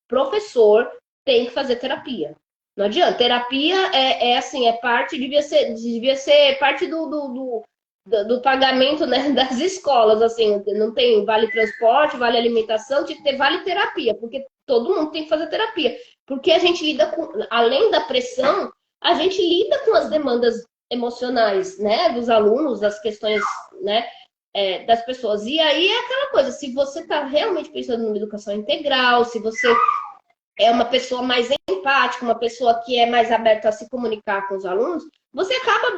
professor tem que fazer terapia. Não adianta. Terapia assim, devia ser parte do pagamento, né, das escolas. Assim, não tem vale transporte, vale alimentação, tinha que ter vale terapia, porque todo mundo tem que fazer terapia. Porque a gente lida com, além da pressão, a gente lida com as demandas emocionais, né, dos alunos, das questões, né, das pessoas. E aí é aquela coisa, se você está realmente pensando numa educação integral, se você é uma pessoa mais empática, uma pessoa que é mais aberta a se comunicar com os alunos, você acaba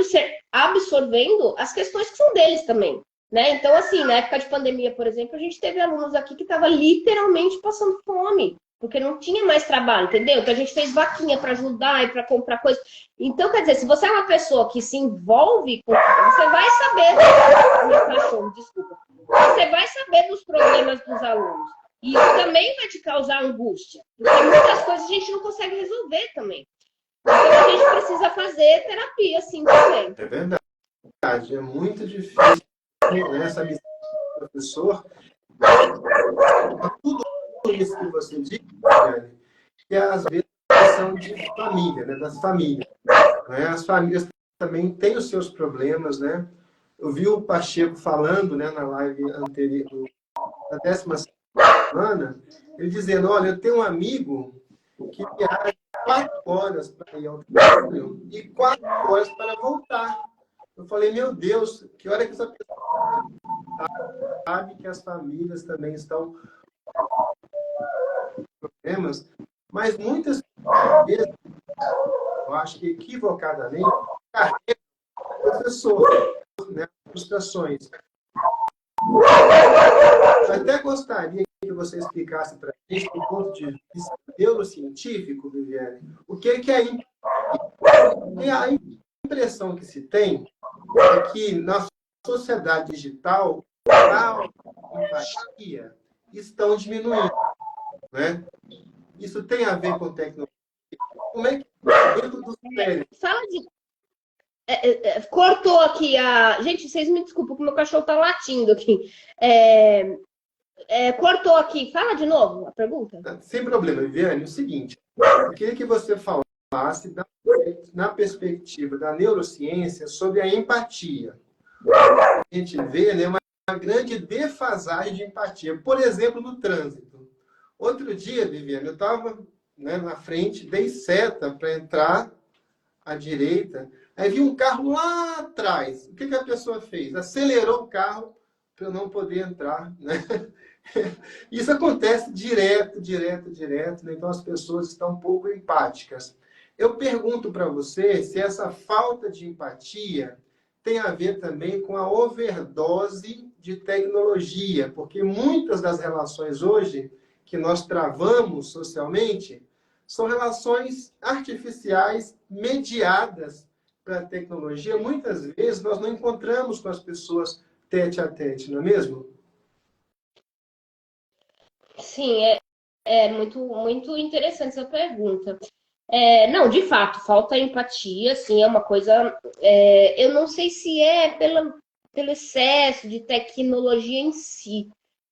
absorvendo as questões que são deles também, né? Então, assim, na época de pandemia, por exemplo, a gente teve alunos aqui que estavam literalmente passando fome, porque não tinha mais trabalho, entendeu? Então, a gente fez vaquinha para ajudar e para comprar coisas. Então, quer dizer, se você é uma pessoa que se envolve, você vai saber... Meu cachorro, desculpa. Você vai saber dos problemas dos alunos. E isso também vai te causar angústia. Porque muitas coisas a gente não consegue resolver também. Então a gente precisa fazer terapia, assim, também. É verdade. É muito difícil, né, essa missão do professor. Tudo isso que você disse, que às vezes são de família, né, das famílias. Né? As famílias também têm os seus problemas, né? Eu vi o Pacheco falando, né, na live anterior, da 10ª semana, ele dizendo, olha, eu tenho um amigo que viaja 4 horas para ir ao trabalho e 4 horas para voltar. Eu falei, meu Deus, que hora que essa pessoa sabe que as famílias também estão com problemas, mas muitas vezes, eu acho que equivocadamente, carrega o professor, né, frustrações. Eu até gostaria que você explicasse para a gente, do ponto de vista neurocientífico, Viviane, o que é a impressão que se tem é que na sociedade digital a empatia estão diminuindo, né? Isso tem a ver com tecnologia? Como é que dentro do cérebro? Fala de... cortou aqui a... Gente, vocês me desculpem, que o meu cachorro tá latindo aqui. Cortou aqui. Fala de novo a pergunta. Sem problema, Viviane. É o seguinte, eu queria que você falasse na perspectiva da neurociência sobre a empatia. a gente vê, né, uma grande defasagem de empatia. Por exemplo, no trânsito. Outro dia, Viviane, eu estava, né, na frente, dei seta para entrar à direita, aí vi um carro lá atrás. O que que a pessoa fez? Acelerou o carro para eu não poder entrar, né? Isso acontece direto, direto, direto, né? Então as pessoas estão um pouco empáticas. Eu pergunto para você se essa falta de empatia tem a ver também com a overdose de tecnologia, porque muitas das relações hoje que nós travamos socialmente são relações artificiais mediadas pela tecnologia. Muitas vezes nós não encontramos com as pessoas tete a tete, não é mesmo? Sim, é muito, muito interessante essa pergunta. Não, de fato, falta empatia, assim, é uma coisa. Eu não sei se é pelo excesso de tecnologia em si.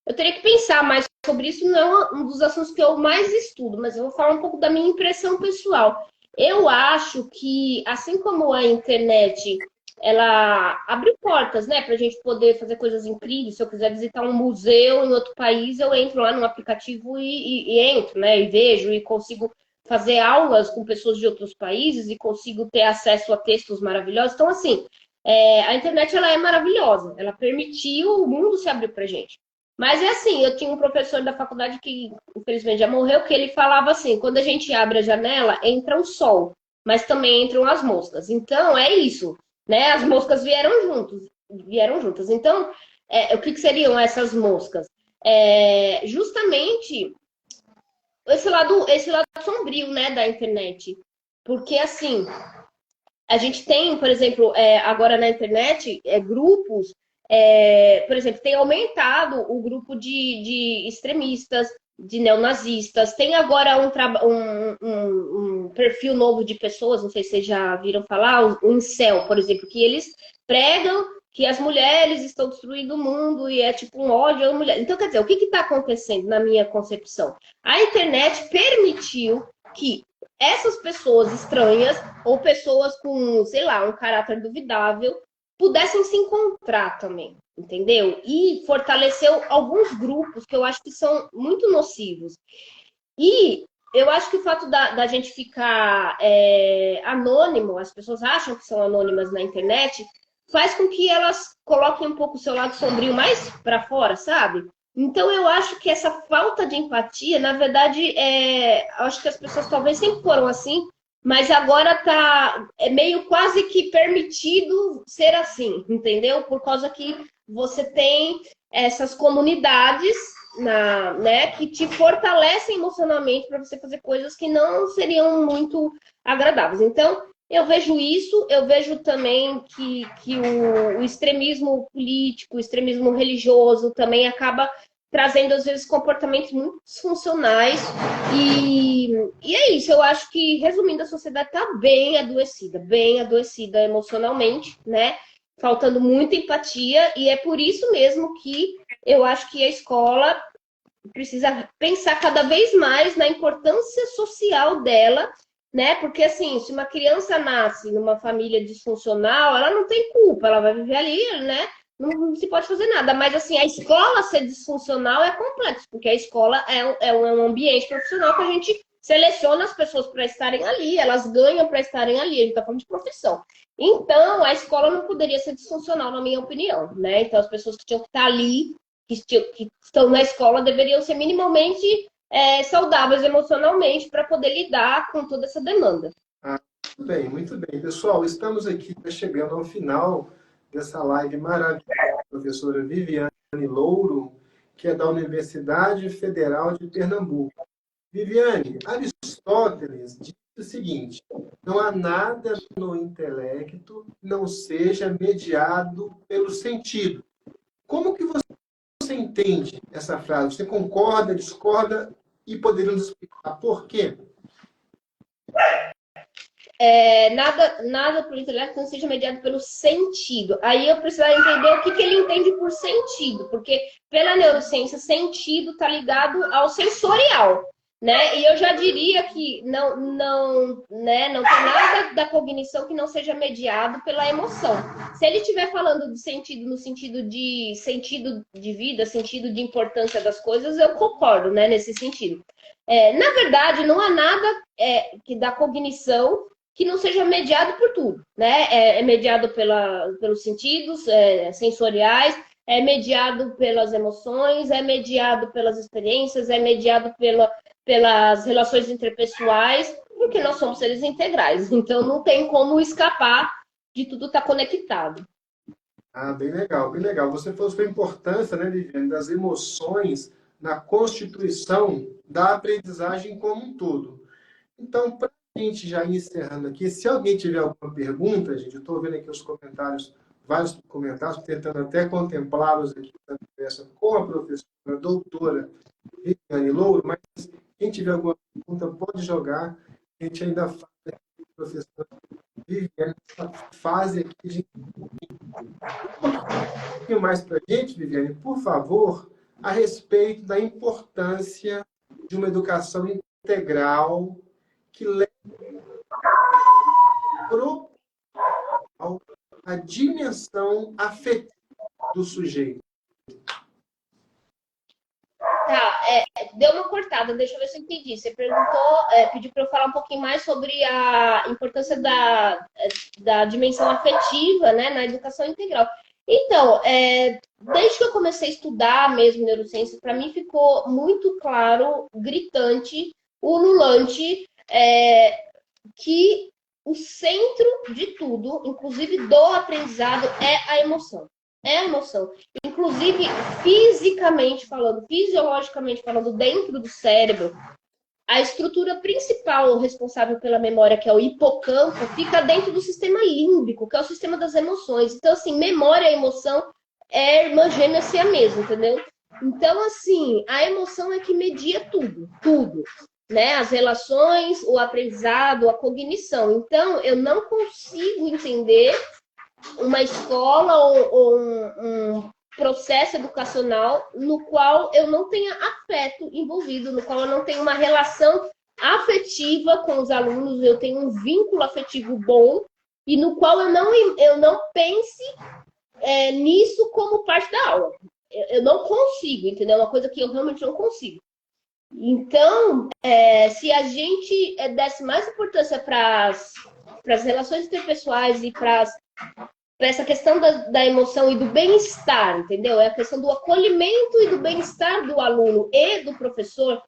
Eu teria que pensar mais sobre isso, não é um dos assuntos que eu mais estudo, mas eu vou falar um pouco da minha impressão pessoal. Eu acho que, assim como a internet, ela abre portas, né, para a gente poder fazer coisas incríveis. Se eu quiser visitar um museu em outro país, eu entro lá no aplicativo e entro, né, e vejo e consigo fazer aulas com pessoas de outros países e consigo ter acesso a textos maravilhosos. Então, assim, a internet ela é maravilhosa. Ela permitiu o mundo se abrir para gente. Mas é assim, eu tinha um professor da faculdade que, infelizmente, já morreu, que ele falava assim, quando a gente abre a janela, entra o sol, mas também entram as moscas. Então, é isso, né? As moscas vieram juntas. Então, o que seriam essas moscas? Justamente esse lado sombrio, né, da internet. Porque, assim, a gente tem, por exemplo, agora na internet, grupos, por exemplo, tem aumentado o grupo de extremistas, de neonazistas. Tem agora um perfil novo de pessoas, não sei se vocês já viram falar, o incel, por exemplo, que eles pregam que as mulheres estão destruindo o mundo e é tipo um ódio à mulher. Então, quer dizer, o que está acontecendo na minha concepção? A internet permitiu que essas pessoas estranhas ou pessoas com, sei lá, um caráter duvidável pudessem se encontrar também, entendeu? E fortaleceu alguns grupos que eu acho que são muito nocivos. E eu acho que o fato da gente ficar anônimo, as pessoas acham que são anônimas na internet, faz com que elas coloquem um pouco o seu lado sombrio mais para fora, sabe? Então eu acho que essa falta de empatia, na verdade, eu acho que as pessoas talvez sempre foram assim, mas agora tá meio quase que permitido ser assim, entendeu? Por causa que você tem essas comunidades né, que te fortalecem emocionalmente para você fazer coisas que não seriam muito agradáveis. Então, eu vejo isso, eu vejo também que o extremismo político, o extremismo religioso também acaba trazendo, às vezes, comportamentos muito disfuncionais. E é isso, eu acho que, resumindo, a sociedade está bem adoecida emocionalmente, né? Faltando muita empatia, e é por isso mesmo que eu acho que a escola precisa pensar cada vez mais na importância social dela, né? Porque, assim, se uma criança nasce numa família disfuncional, ela não tem culpa, ela vai viver ali, né? Não se pode fazer nada. Mas, assim, a escola ser disfuncional é complexo, porque a escola é um ambiente profissional que a gente seleciona as pessoas para estarem ali, elas ganham para estarem ali, a gente está falando de profissão. Então, a escola não poderia ser disfuncional, na minha opinião, né? Então, as pessoas que tinham que estar ali, que estão na escola, deveriam ser minimamente saudáveis emocionalmente para poder lidar com toda essa demanda. Muito bem, muito bem. Pessoal, estamos aqui chegando ao final dessa live maravilhosa da professora Viviane Louro, que é da Universidade Federal de Pernambuco. Viviane, Aristóteles diz o seguinte: não há nada no intelecto que não seja mediado pelo sentido. Como que você entende essa frase? Você concorda, discorda e poderia nos explicar por quê? Nada pelo intelecto não seja mediado pelo sentido. Aí eu preciso entender o que ele entende por sentido, porque pela neurociência, sentido está ligado ao sensorial. né? E eu já diria que não tem nada da cognição que não seja mediado pela emoção. Se ele estiver falando de sentido no sentido de vida, sentido de importância das coisas, eu concordo, né, nesse sentido. Na verdade, não há nada que da cognição que não seja mediado por tudo, né? É mediado pelos sentidos sensoriais, é mediado pelas emoções, é mediado pelas experiências, é mediado pelas relações interpessoais, porque nós somos seres integrais. Então, não tem como escapar de tudo estar conectado. Ah, bem legal, bem legal. Você falou sobre a importância, né, Viviane, das emoções na constituição da aprendizagem como um todo. Então, para a gente já ir encerrando aqui, se alguém tiver alguma pergunta, gente, eu estou vendo aqui os comentários, vários comentários, tentando até contemplá-los aqui na conversa com a professora, a doutora Viviane Louro, mas quem tiver alguma pergunta pode jogar, a gente ainda faz aqui, professora Viviane, essa fase aqui de um pouquinho mais para a gente, Viviane, por favor, a respeito da importância de uma educação integral que leve a dimensão afetiva do sujeito. Tá, deu uma cortada, deixa eu ver se eu entendi. Você pediu para eu falar um pouquinho mais sobre a importância da dimensão afetiva, né, na educação integral. Então, desde que eu comecei a estudar mesmo neurociência, para mim ficou muito claro, gritante, ululante, que o centro de tudo, inclusive do aprendizado, é a emoção. É a emoção. Inclusive, fisicamente falando, fisiologicamente falando, dentro do cérebro, a estrutura principal responsável pela memória, que é o hipocampo, fica dentro do sistema límbico, que é o sistema das emoções. Então, assim, memória e emoção é irmã gêmea siamesa, entendeu? Então, assim, a emoção é que media tudo, tudo. Né? As relações, o aprendizado, a cognição. Então, eu não consigo entender uma escola ou um processo educacional no qual eu não tenha afeto envolvido, no qual eu não tenha uma relação afetiva com os alunos, eu tenho um vínculo afetivo bom e no qual eu não pense nisso como parte da aula. Eu não consigo, entendeu? É uma coisa que eu realmente não consigo. Então, se a gente desse mais importância para as relações interpessoais e para essa questão da emoção e do bem-estar, entendeu? É a questão do acolhimento e do bem-estar do aluno e do professor,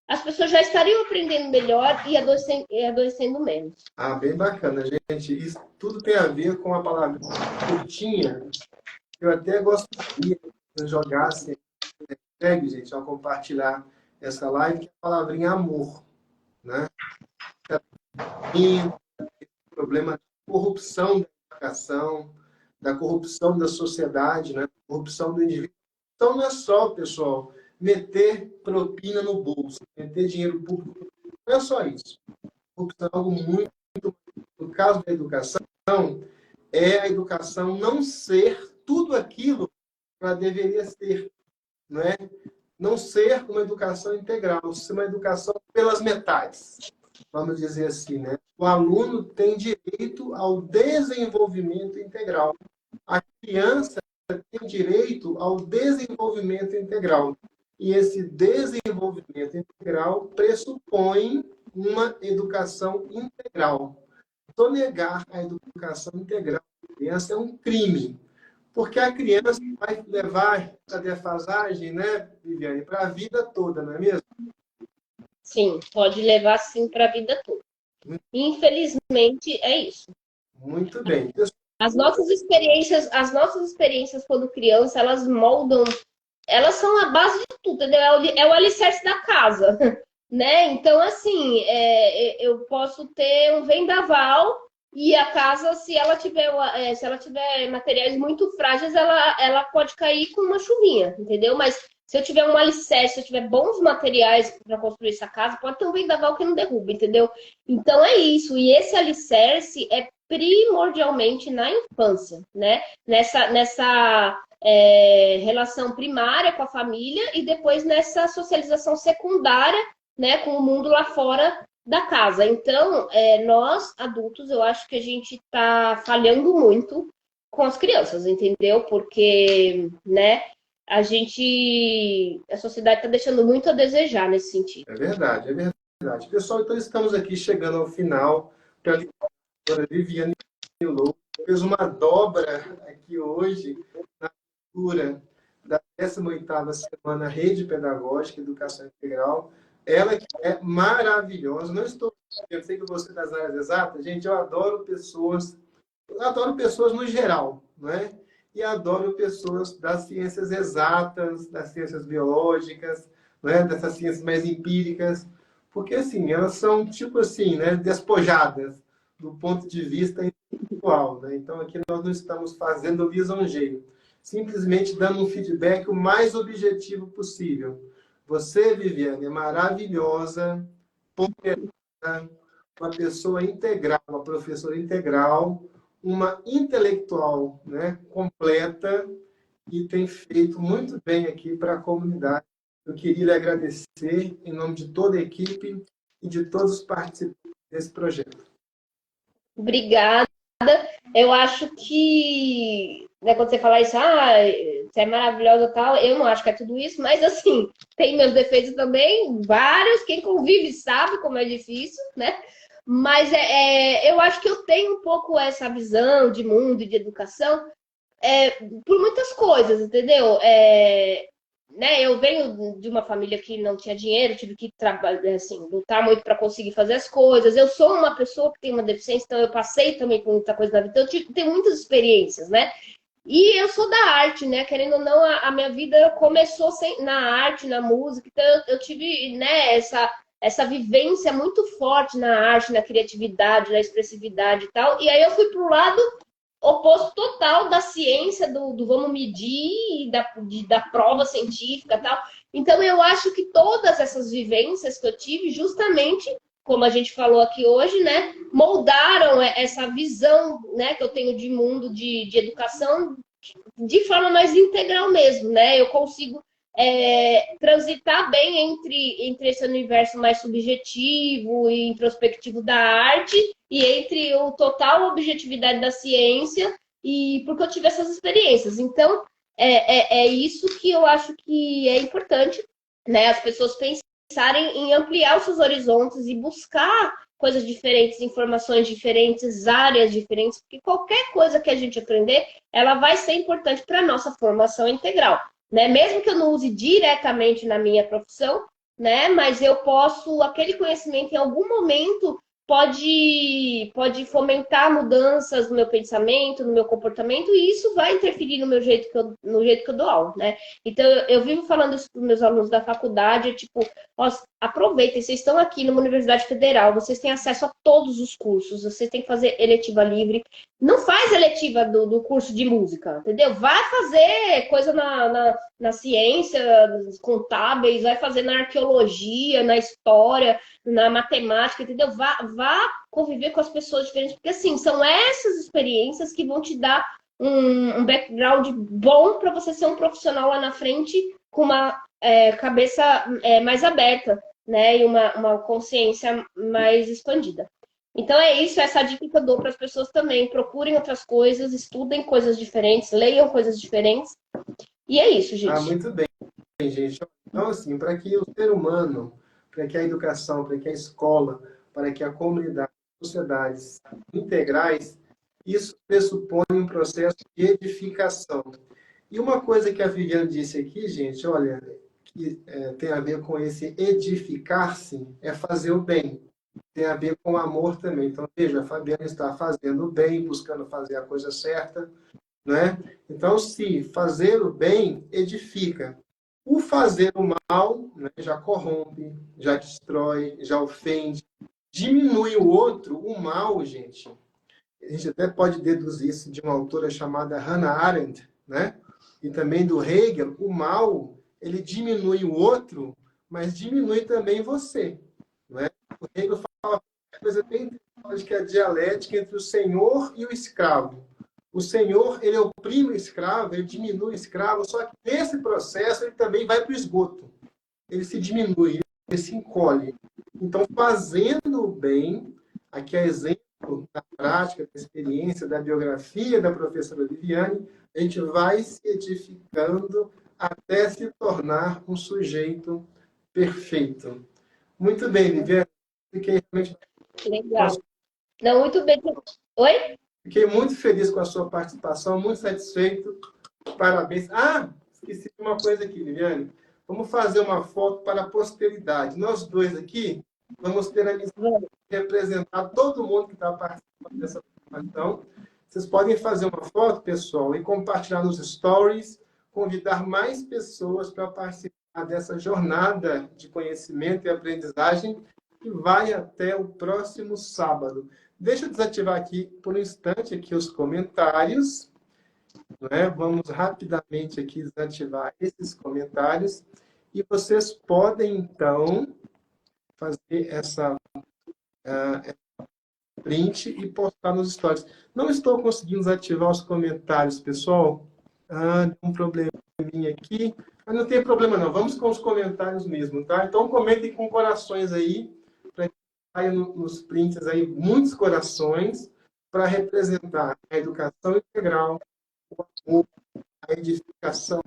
as pessoas já estariam aprendendo melhor e adoecendo menos. Ah, bem bacana, gente. Isso tudo tem a ver com a palavra curtinha. Eu até gostaria de jogar, assim, segue, gente, ao compartilhar essa live, que é a palavrinha amor, né? E o problema da corrupção da educação, da corrupção da sociedade, né? Da corrupção do indivíduo. Então, não é só, pessoal, meter propina no bolso, meter dinheiro público. Não é só isso. Corrupção é algo muito. No caso da educação, é a educação não ser tudo aquilo que ela deveria ser, não é? Não ser uma educação integral, ser uma educação pelas metades, vamos dizer assim, né? O aluno tem direito ao desenvolvimento integral. A criança tem direito ao desenvolvimento integral. E esse desenvolvimento integral pressupõe uma educação integral. Sonegar a educação integral da criança é um crime. Porque a criança vai levar essa defasagem, né, Viviane, para a vida toda, não é mesmo? Sim, pode levar sim para a vida toda. Infelizmente, é isso. Muito bem. As nossas experiências quando criança, elas moldam, elas são a base de tudo, entendeu? É o alicerce da casa, né? Então, assim, eu posso ter um vendaval e a casa, se ela tiver materiais muito frágeis, ela pode cair com uma chuvinha, entendeu? Mas se eu tiver um alicerce, se eu tiver bons materiais para construir essa casa, pode ter um vendaval que não derruba, entendeu? Então é isso. E esse alicerce é primordialmente na infância, né? Nessa relação primária com a família e depois nessa socialização secundária né, com o mundo lá fora da casa. Então, nós, adultos, eu acho que a gente está falhando muito com as crianças, entendeu? Porque, né, a sociedade está deixando muito a desejar nesse sentido. É verdade, é verdade. Pessoal, então estamos aqui chegando ao final para a doutora Viviane Lobo. Fez uma dobra aqui hoje na leitura da 18ª Semana Rede Pedagógica Educação Integral. Ela que é maravilhosa. Não estou... Eu sei que você é das áreas exatas. Gente, eu adoro pessoas no geral, não é? E adoro pessoas das ciências exatas, das ciências biológicas, né? Dessas ciências mais empíricas, porque assim, elas são tipo assim, né? Despojadas do ponto de vista intelectual, né? Então aqui nós não estamos fazendo lisonjeio, simplesmente dando um feedback o mais objetivo possível. Você, Viviane, é maravilhosa, poderosa, uma pessoa integral, uma professora integral, uma intelectual, né, completa, e tem feito muito bem aqui para a comunidade. Eu queria lhe agradecer em nome de toda a equipe e de todos os participantes desse projeto. Obrigada. Eu acho que, né, quando você fala isso, você é maravilhosa e tal, eu não acho que é tudo isso, mas assim, tem meus defeitos também, vários, quem convive sabe como é difícil, né? Mas eu acho que eu tenho um pouco essa visão de mundo e de educação por muitas coisas, entendeu? Né, eu venho de uma família que não tinha dinheiro, tive que trabalhar, assim, lutar muito para conseguir fazer as coisas. Eu sou uma pessoa que tem uma deficiência, então eu passei também por muita coisa na vida. Então eu tenho muitas experiências, né? E eu sou da arte, né? Querendo ou não, a minha vida começou na arte, na música. Então eu tive, né, essa vivência muito forte na arte, na criatividade, na expressividade e tal. E aí eu fui pro lado oposto total da ciência, do vamos medir, da prova científica e tal. Então, eu acho que todas essas vivências que eu tive, justamente, como a gente falou aqui hoje, né, moldaram essa visão, né, que eu tenho de mundo, de educação, de forma mais integral mesmo, né? Eu consigo transitar bem entre esse universo mais subjetivo e introspectivo da arte e entre o total objetividade da ciência, e porque eu tive essas experiências. Então, é isso que eu acho que é importante, né? As pessoas pensarem em ampliar os seus horizontes e buscar coisas diferentes, informações diferentes, áreas diferentes, porque qualquer coisa que a gente aprender, ela vai ser importante para a nossa formação integral, né? Mesmo que eu não use diretamente na minha profissão, né? Mas eu posso, aquele conhecimento em algum momento pode fomentar mudanças no meu pensamento, no meu comportamento, e isso vai interferir no jeito que eu dou aula, né? Então, eu vivo falando isso para os meus alunos da faculdade, tipo, aproveitem, vocês estão aqui numa universidade federal, vocês têm acesso a todos os cursos, vocês têm que fazer eletiva livre. Não faz eletiva do curso de música, entendeu? Vai fazer coisa na ciência, contábeis, vai fazer na arqueologia, na história, na matemática, entendeu? Vá conviver com as pessoas diferentes, porque assim, são essas experiências que vão te dar um background bom para você ser um profissional lá na frente com uma cabeça mais aberta, né? E uma consciência mais expandida. Então é isso, essa dica que eu dou para as pessoas também. Procurem outras coisas, estudem coisas diferentes, leiam coisas diferentes. E é isso, gente. Muito bem, gente. Então, assim, para que o ser humano, para que a educação, para que a escola, para que a comunidade, as sociedades integrais, isso pressupõe um processo de edificação. E uma coisa que a Viviane disse aqui, gente, olha, que tem a ver com esse edificar-se, é fazer o bem. Tem a ver com amor também. Então, veja, a Fabiana está fazendo o bem, buscando fazer a coisa certa, né? Então, se fazer o bem edifica. O fazer o mal, né, já corrompe, já destrói, já ofende, diminui o outro. O mal, gente, a gente até pode deduzir isso de uma autora chamada Hannah Arendt, né? E também do Hegel. O mal, ele diminui o outro, mas diminui também você, não é? O Hegel fala uma coisa bem interessante, que é a dialética entre o senhor e o escravo. O senhor, ele oprime o escravo, ele diminui o escravo, só que nesse processo ele também vai para o esgoto. Ele se diminui, se encolhe. Então, fazendo o bem, aqui é exemplo da prática, da experiência, da biografia da professora Viviane, a gente vai se edificando até se tornar um sujeito perfeito. Muito bem, Viviane. Fiquei realmente... Legal. Não, muito bem. Oi? Fiquei muito feliz com a sua participação, muito satisfeito. Parabéns. Ah, esqueci de uma coisa aqui, Viviane. Vamos fazer uma foto para a posteridade. Nós dois aqui vamos ter a missão de representar todo mundo que está participando dessa participação. Vocês podem fazer uma foto, pessoal, e compartilhar nos stories, convidar mais pessoas para participar dessa jornada de conhecimento e aprendizagem que vai até o próximo sábado. Deixa eu desativar aqui por um instante aqui os comentários. Né? Vamos rapidamente aqui desativar esses comentários. E vocês podem, então, fazer essa print e postar nos stories. Não estou conseguindo desativar os comentários, pessoal. Deu um probleminha aqui. Mas não tem problema, não. Vamos com os comentários mesmo, tá? Então, comentem com corações aí, para que saia nos prints aí muitos corações, para representar a educação integral, o amor, a edificação,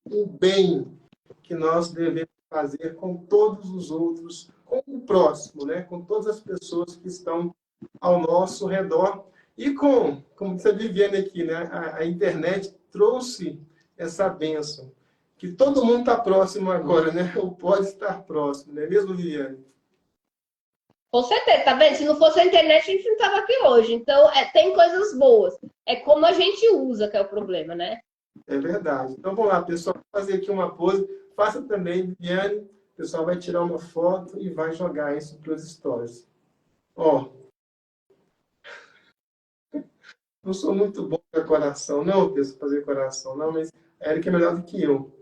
o bem que nós devemos fazer com todos os outros, com o próximo, né? Com todas as pessoas que estão ao nosso redor. E como disse a Viviane aqui, né? A internet trouxe essa bênção, que todo mundo está próximo agora, né? Ou pode estar próximo, não é mesmo, Viviane? Com certeza, tá vendo? Se não fosse a internet, a gente não estava aqui hoje. Então, tem coisas boas. É como a gente usa que é o problema, né? É verdade. Então, vamos lá, pessoal. Vou fazer aqui uma pose. Faça também, Viviane. O pessoal vai tirar uma foto e vai jogar isso para os stories. Ó. Não sou muito bom para coração, não, pessoal, fazer coração, não, mas a Erika é melhor do que eu.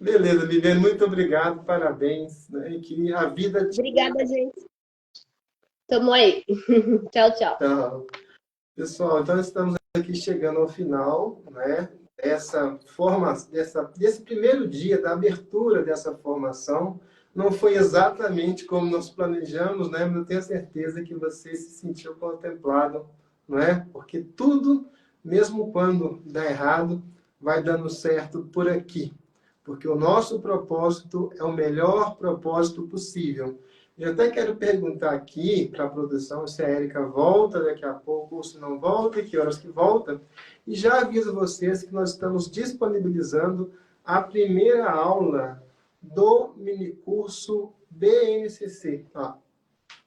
Beleza, Viviane, muito obrigado, parabéns. Né? E que a vida... Obrigada, gente. Tamo aí. Tchau, tchau. Então, pessoal, então estamos aqui chegando ao final, né, desse primeiro dia da abertura dessa formação. Não foi exatamente como nós planejamos, né, mas eu tenho certeza que você se sentiu contemplado, não é? Porque tudo, mesmo quando dá errado, vai dando certo por aqui. Porque o nosso propósito é o melhor propósito possível. Eu até quero perguntar aqui para a produção se a Erika volta daqui a pouco ou se não volta, e que horas que volta. E já aviso vocês que nós estamos disponibilizando a primeira aula do minicurso BNCC.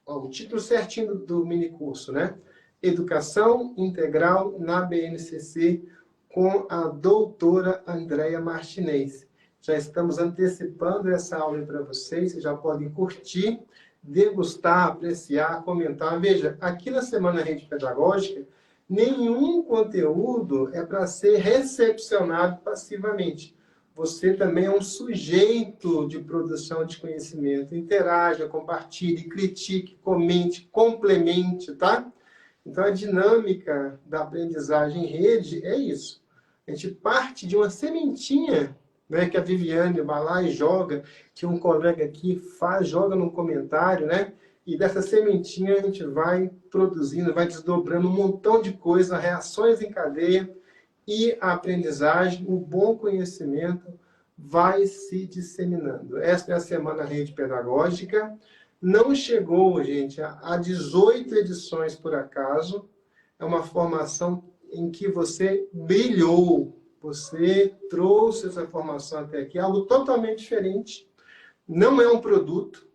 O título certinho do minicurso, né? Educação Integral na BNCC com a doutora Andréia Martinez. Já estamos antecipando essa aula para vocês, vocês já podem curtir, degustar, apreciar, comentar. Veja, aqui na Semana Rede Pedagógica, nenhum conteúdo é para ser recepcionado passivamente. Você também é um sujeito de produção de conhecimento. Interaja, compartilhe, critique, comente, complemente, tá? Então, a dinâmica da aprendizagem em rede é isso. A gente parte de uma sementinha, né, que a Viviane vai lá e joga, que um colega aqui faz, joga no comentário, né? E dessa sementinha a gente vai produzindo, vai desdobrando um montão de coisas, reações em cadeia, e a aprendizagem, o bom conhecimento vai se disseminando. Esta é a Semana Rede Pedagógica. Não chegou, gente, a 18 edições por acaso. É uma formação em que você brilhou, você trouxe essa formação até aqui, algo totalmente diferente. Não é um produto,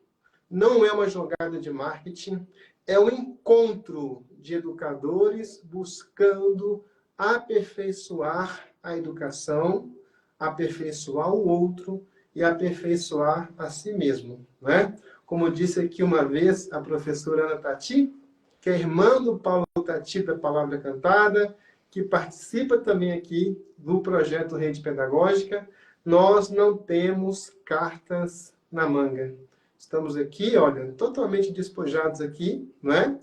não é uma jogada de marketing, é um encontro de educadores buscando aperfeiçoar a educação, aperfeiçoar o outro e aperfeiçoar a si mesmo, né? Como disse aqui uma vez a professora Ana Tati, que é irmã do Paulo Tati da Palavra Cantada, que participa também aqui do projeto Rede Pedagógica, nós não temos cartas na manga. Estamos aqui, olha, totalmente despojados aqui, não é?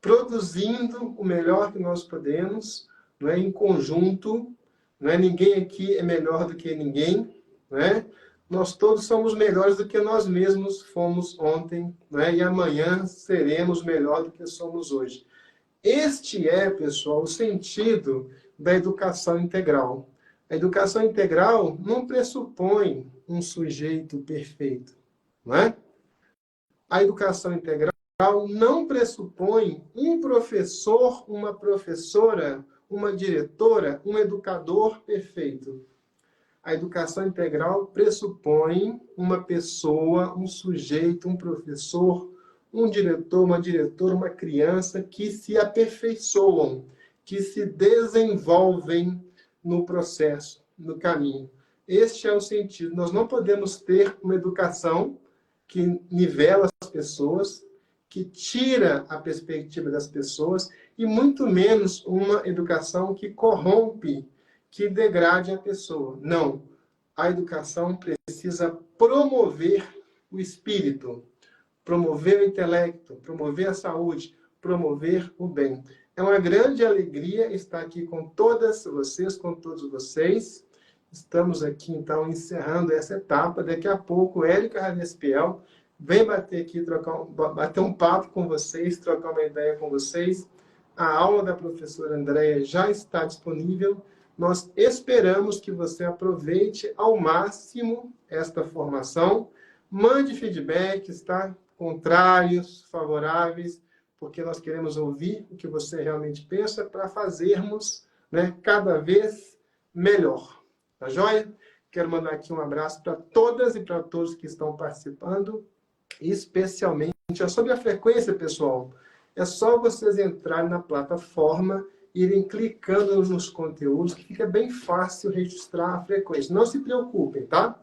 Produzindo o melhor que nós podemos, não é? Em conjunto, não é? Ninguém aqui é melhor do que ninguém, não é? Nós todos somos melhores do que nós mesmos fomos ontem, né? E amanhã seremos melhor do que somos hoje. Este é, pessoal, o sentido da educação integral. A educação integral não pressupõe um sujeito perfeito, não é? A educação integral não pressupõe um professor, uma professora, uma diretora, um educador perfeito. A educação integral pressupõe uma pessoa, um sujeito, um professor, um diretor, uma diretora, uma criança que se aperfeiçoam, que se desenvolvem no processo, no caminho. Este é o sentido. Nós não podemos ter uma educação que nivela as pessoas, que tira a perspectiva das pessoas, e muito menos uma educação que corrompe, que degrade a pessoa. Não. A educação precisa promover o espírito, promover o intelecto, promover a saúde, promover o bem. É uma grande alegria estar aqui com todas vocês, com todos vocês. Estamos aqui, então, encerrando essa etapa. Daqui a pouco, Érica Radespiel vem bater aqui, bater um papo com vocês, trocar uma ideia com vocês. A aula da professora Andréia já está disponível. Nós esperamos que você aproveite ao máximo esta formação. Mande feedbacks, tá? Contrários, favoráveis, porque nós queremos ouvir o que você realmente pensa para fazermos, né, cada vez melhor. Tá joia? Quero mandar aqui um abraço para todas e para todos que estão participando, especialmente sobre a frequência, pessoal. É só vocês entrarem na plataforma, irem clicando nos conteúdos, que fica bem fácil registrar a frequência. Não se preocupem, tá?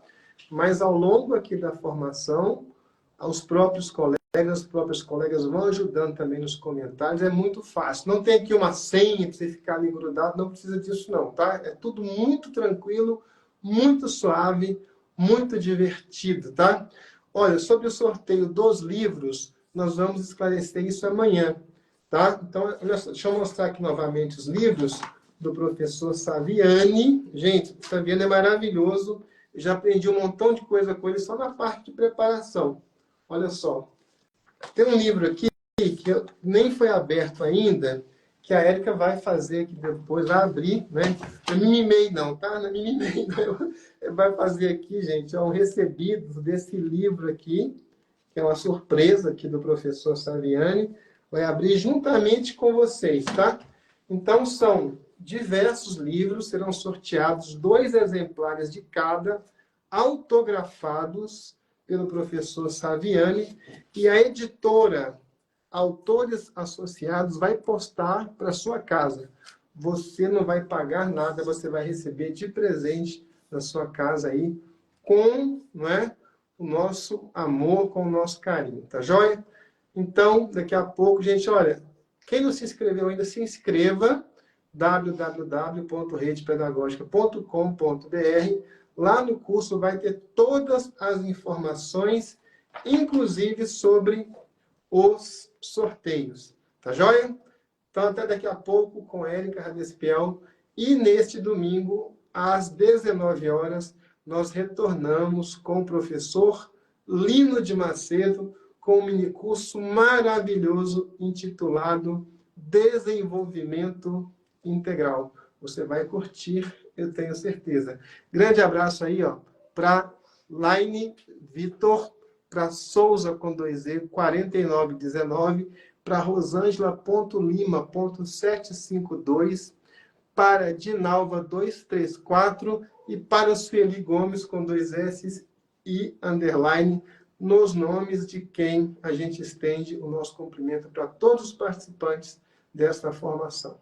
Mas ao longo aqui da formação, os próprios colegas vão ajudando também nos comentários. É muito fácil. Não tem aqui uma senha para você ficar ali grudado, não precisa disso não, tá? É tudo muito tranquilo, muito suave, muito divertido, tá? Olha, sobre o sorteio dos livros, nós vamos esclarecer isso amanhã, tá? Então, deixa eu mostrar aqui novamente os livros do professor Saviani. Gente, o Saviani é maravilhoso. Eu já aprendi um montão de coisa com ele só na parte de preparação. Olha só. Tem um livro aqui que nem foi aberto ainda, que a Érica vai fazer aqui depois, vai abrir, né? Eu não me mimei não, tá? Não me mimei não. Vai fazer aqui, gente, é um recebido desse livro aqui, que é uma surpresa aqui do professor Saviani. Vai abrir juntamente com vocês, tá? Então, são diversos livros, serão sorteados 2 exemplares de cada, autografados pelo professor Saviani, e a editora Autores Associados vai postar para sua casa. Você não vai pagar nada, você vai receber de presente na sua casa aí, com, não é, o nosso amor, com o nosso carinho, tá joia? Então, daqui a pouco, gente, olha, quem não se inscreveu ainda, se inscreva, www.redepedagogica.com.br. Lá no curso vai ter todas as informações, inclusive sobre os sorteios. Tá joia? Então, até daqui a pouco com Érica Radespiel. E neste domingo, às 19 horas, nós retornamos com o professor Lino de Macedo, com um minicurso maravilhoso intitulado Desenvolvimento Integral. Você vai curtir, eu tenho certeza. Grande abraço aí, ó, para Laine Vitor, para Souza com 2E, 4919, para Rosângela.lima.752, para Dinalva 234 e para Sueli Gomes com 2 S e underline, nos nomes de quem a gente estende o nosso cumprimento para todos os participantes desta formação.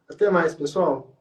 Até mais, pessoal!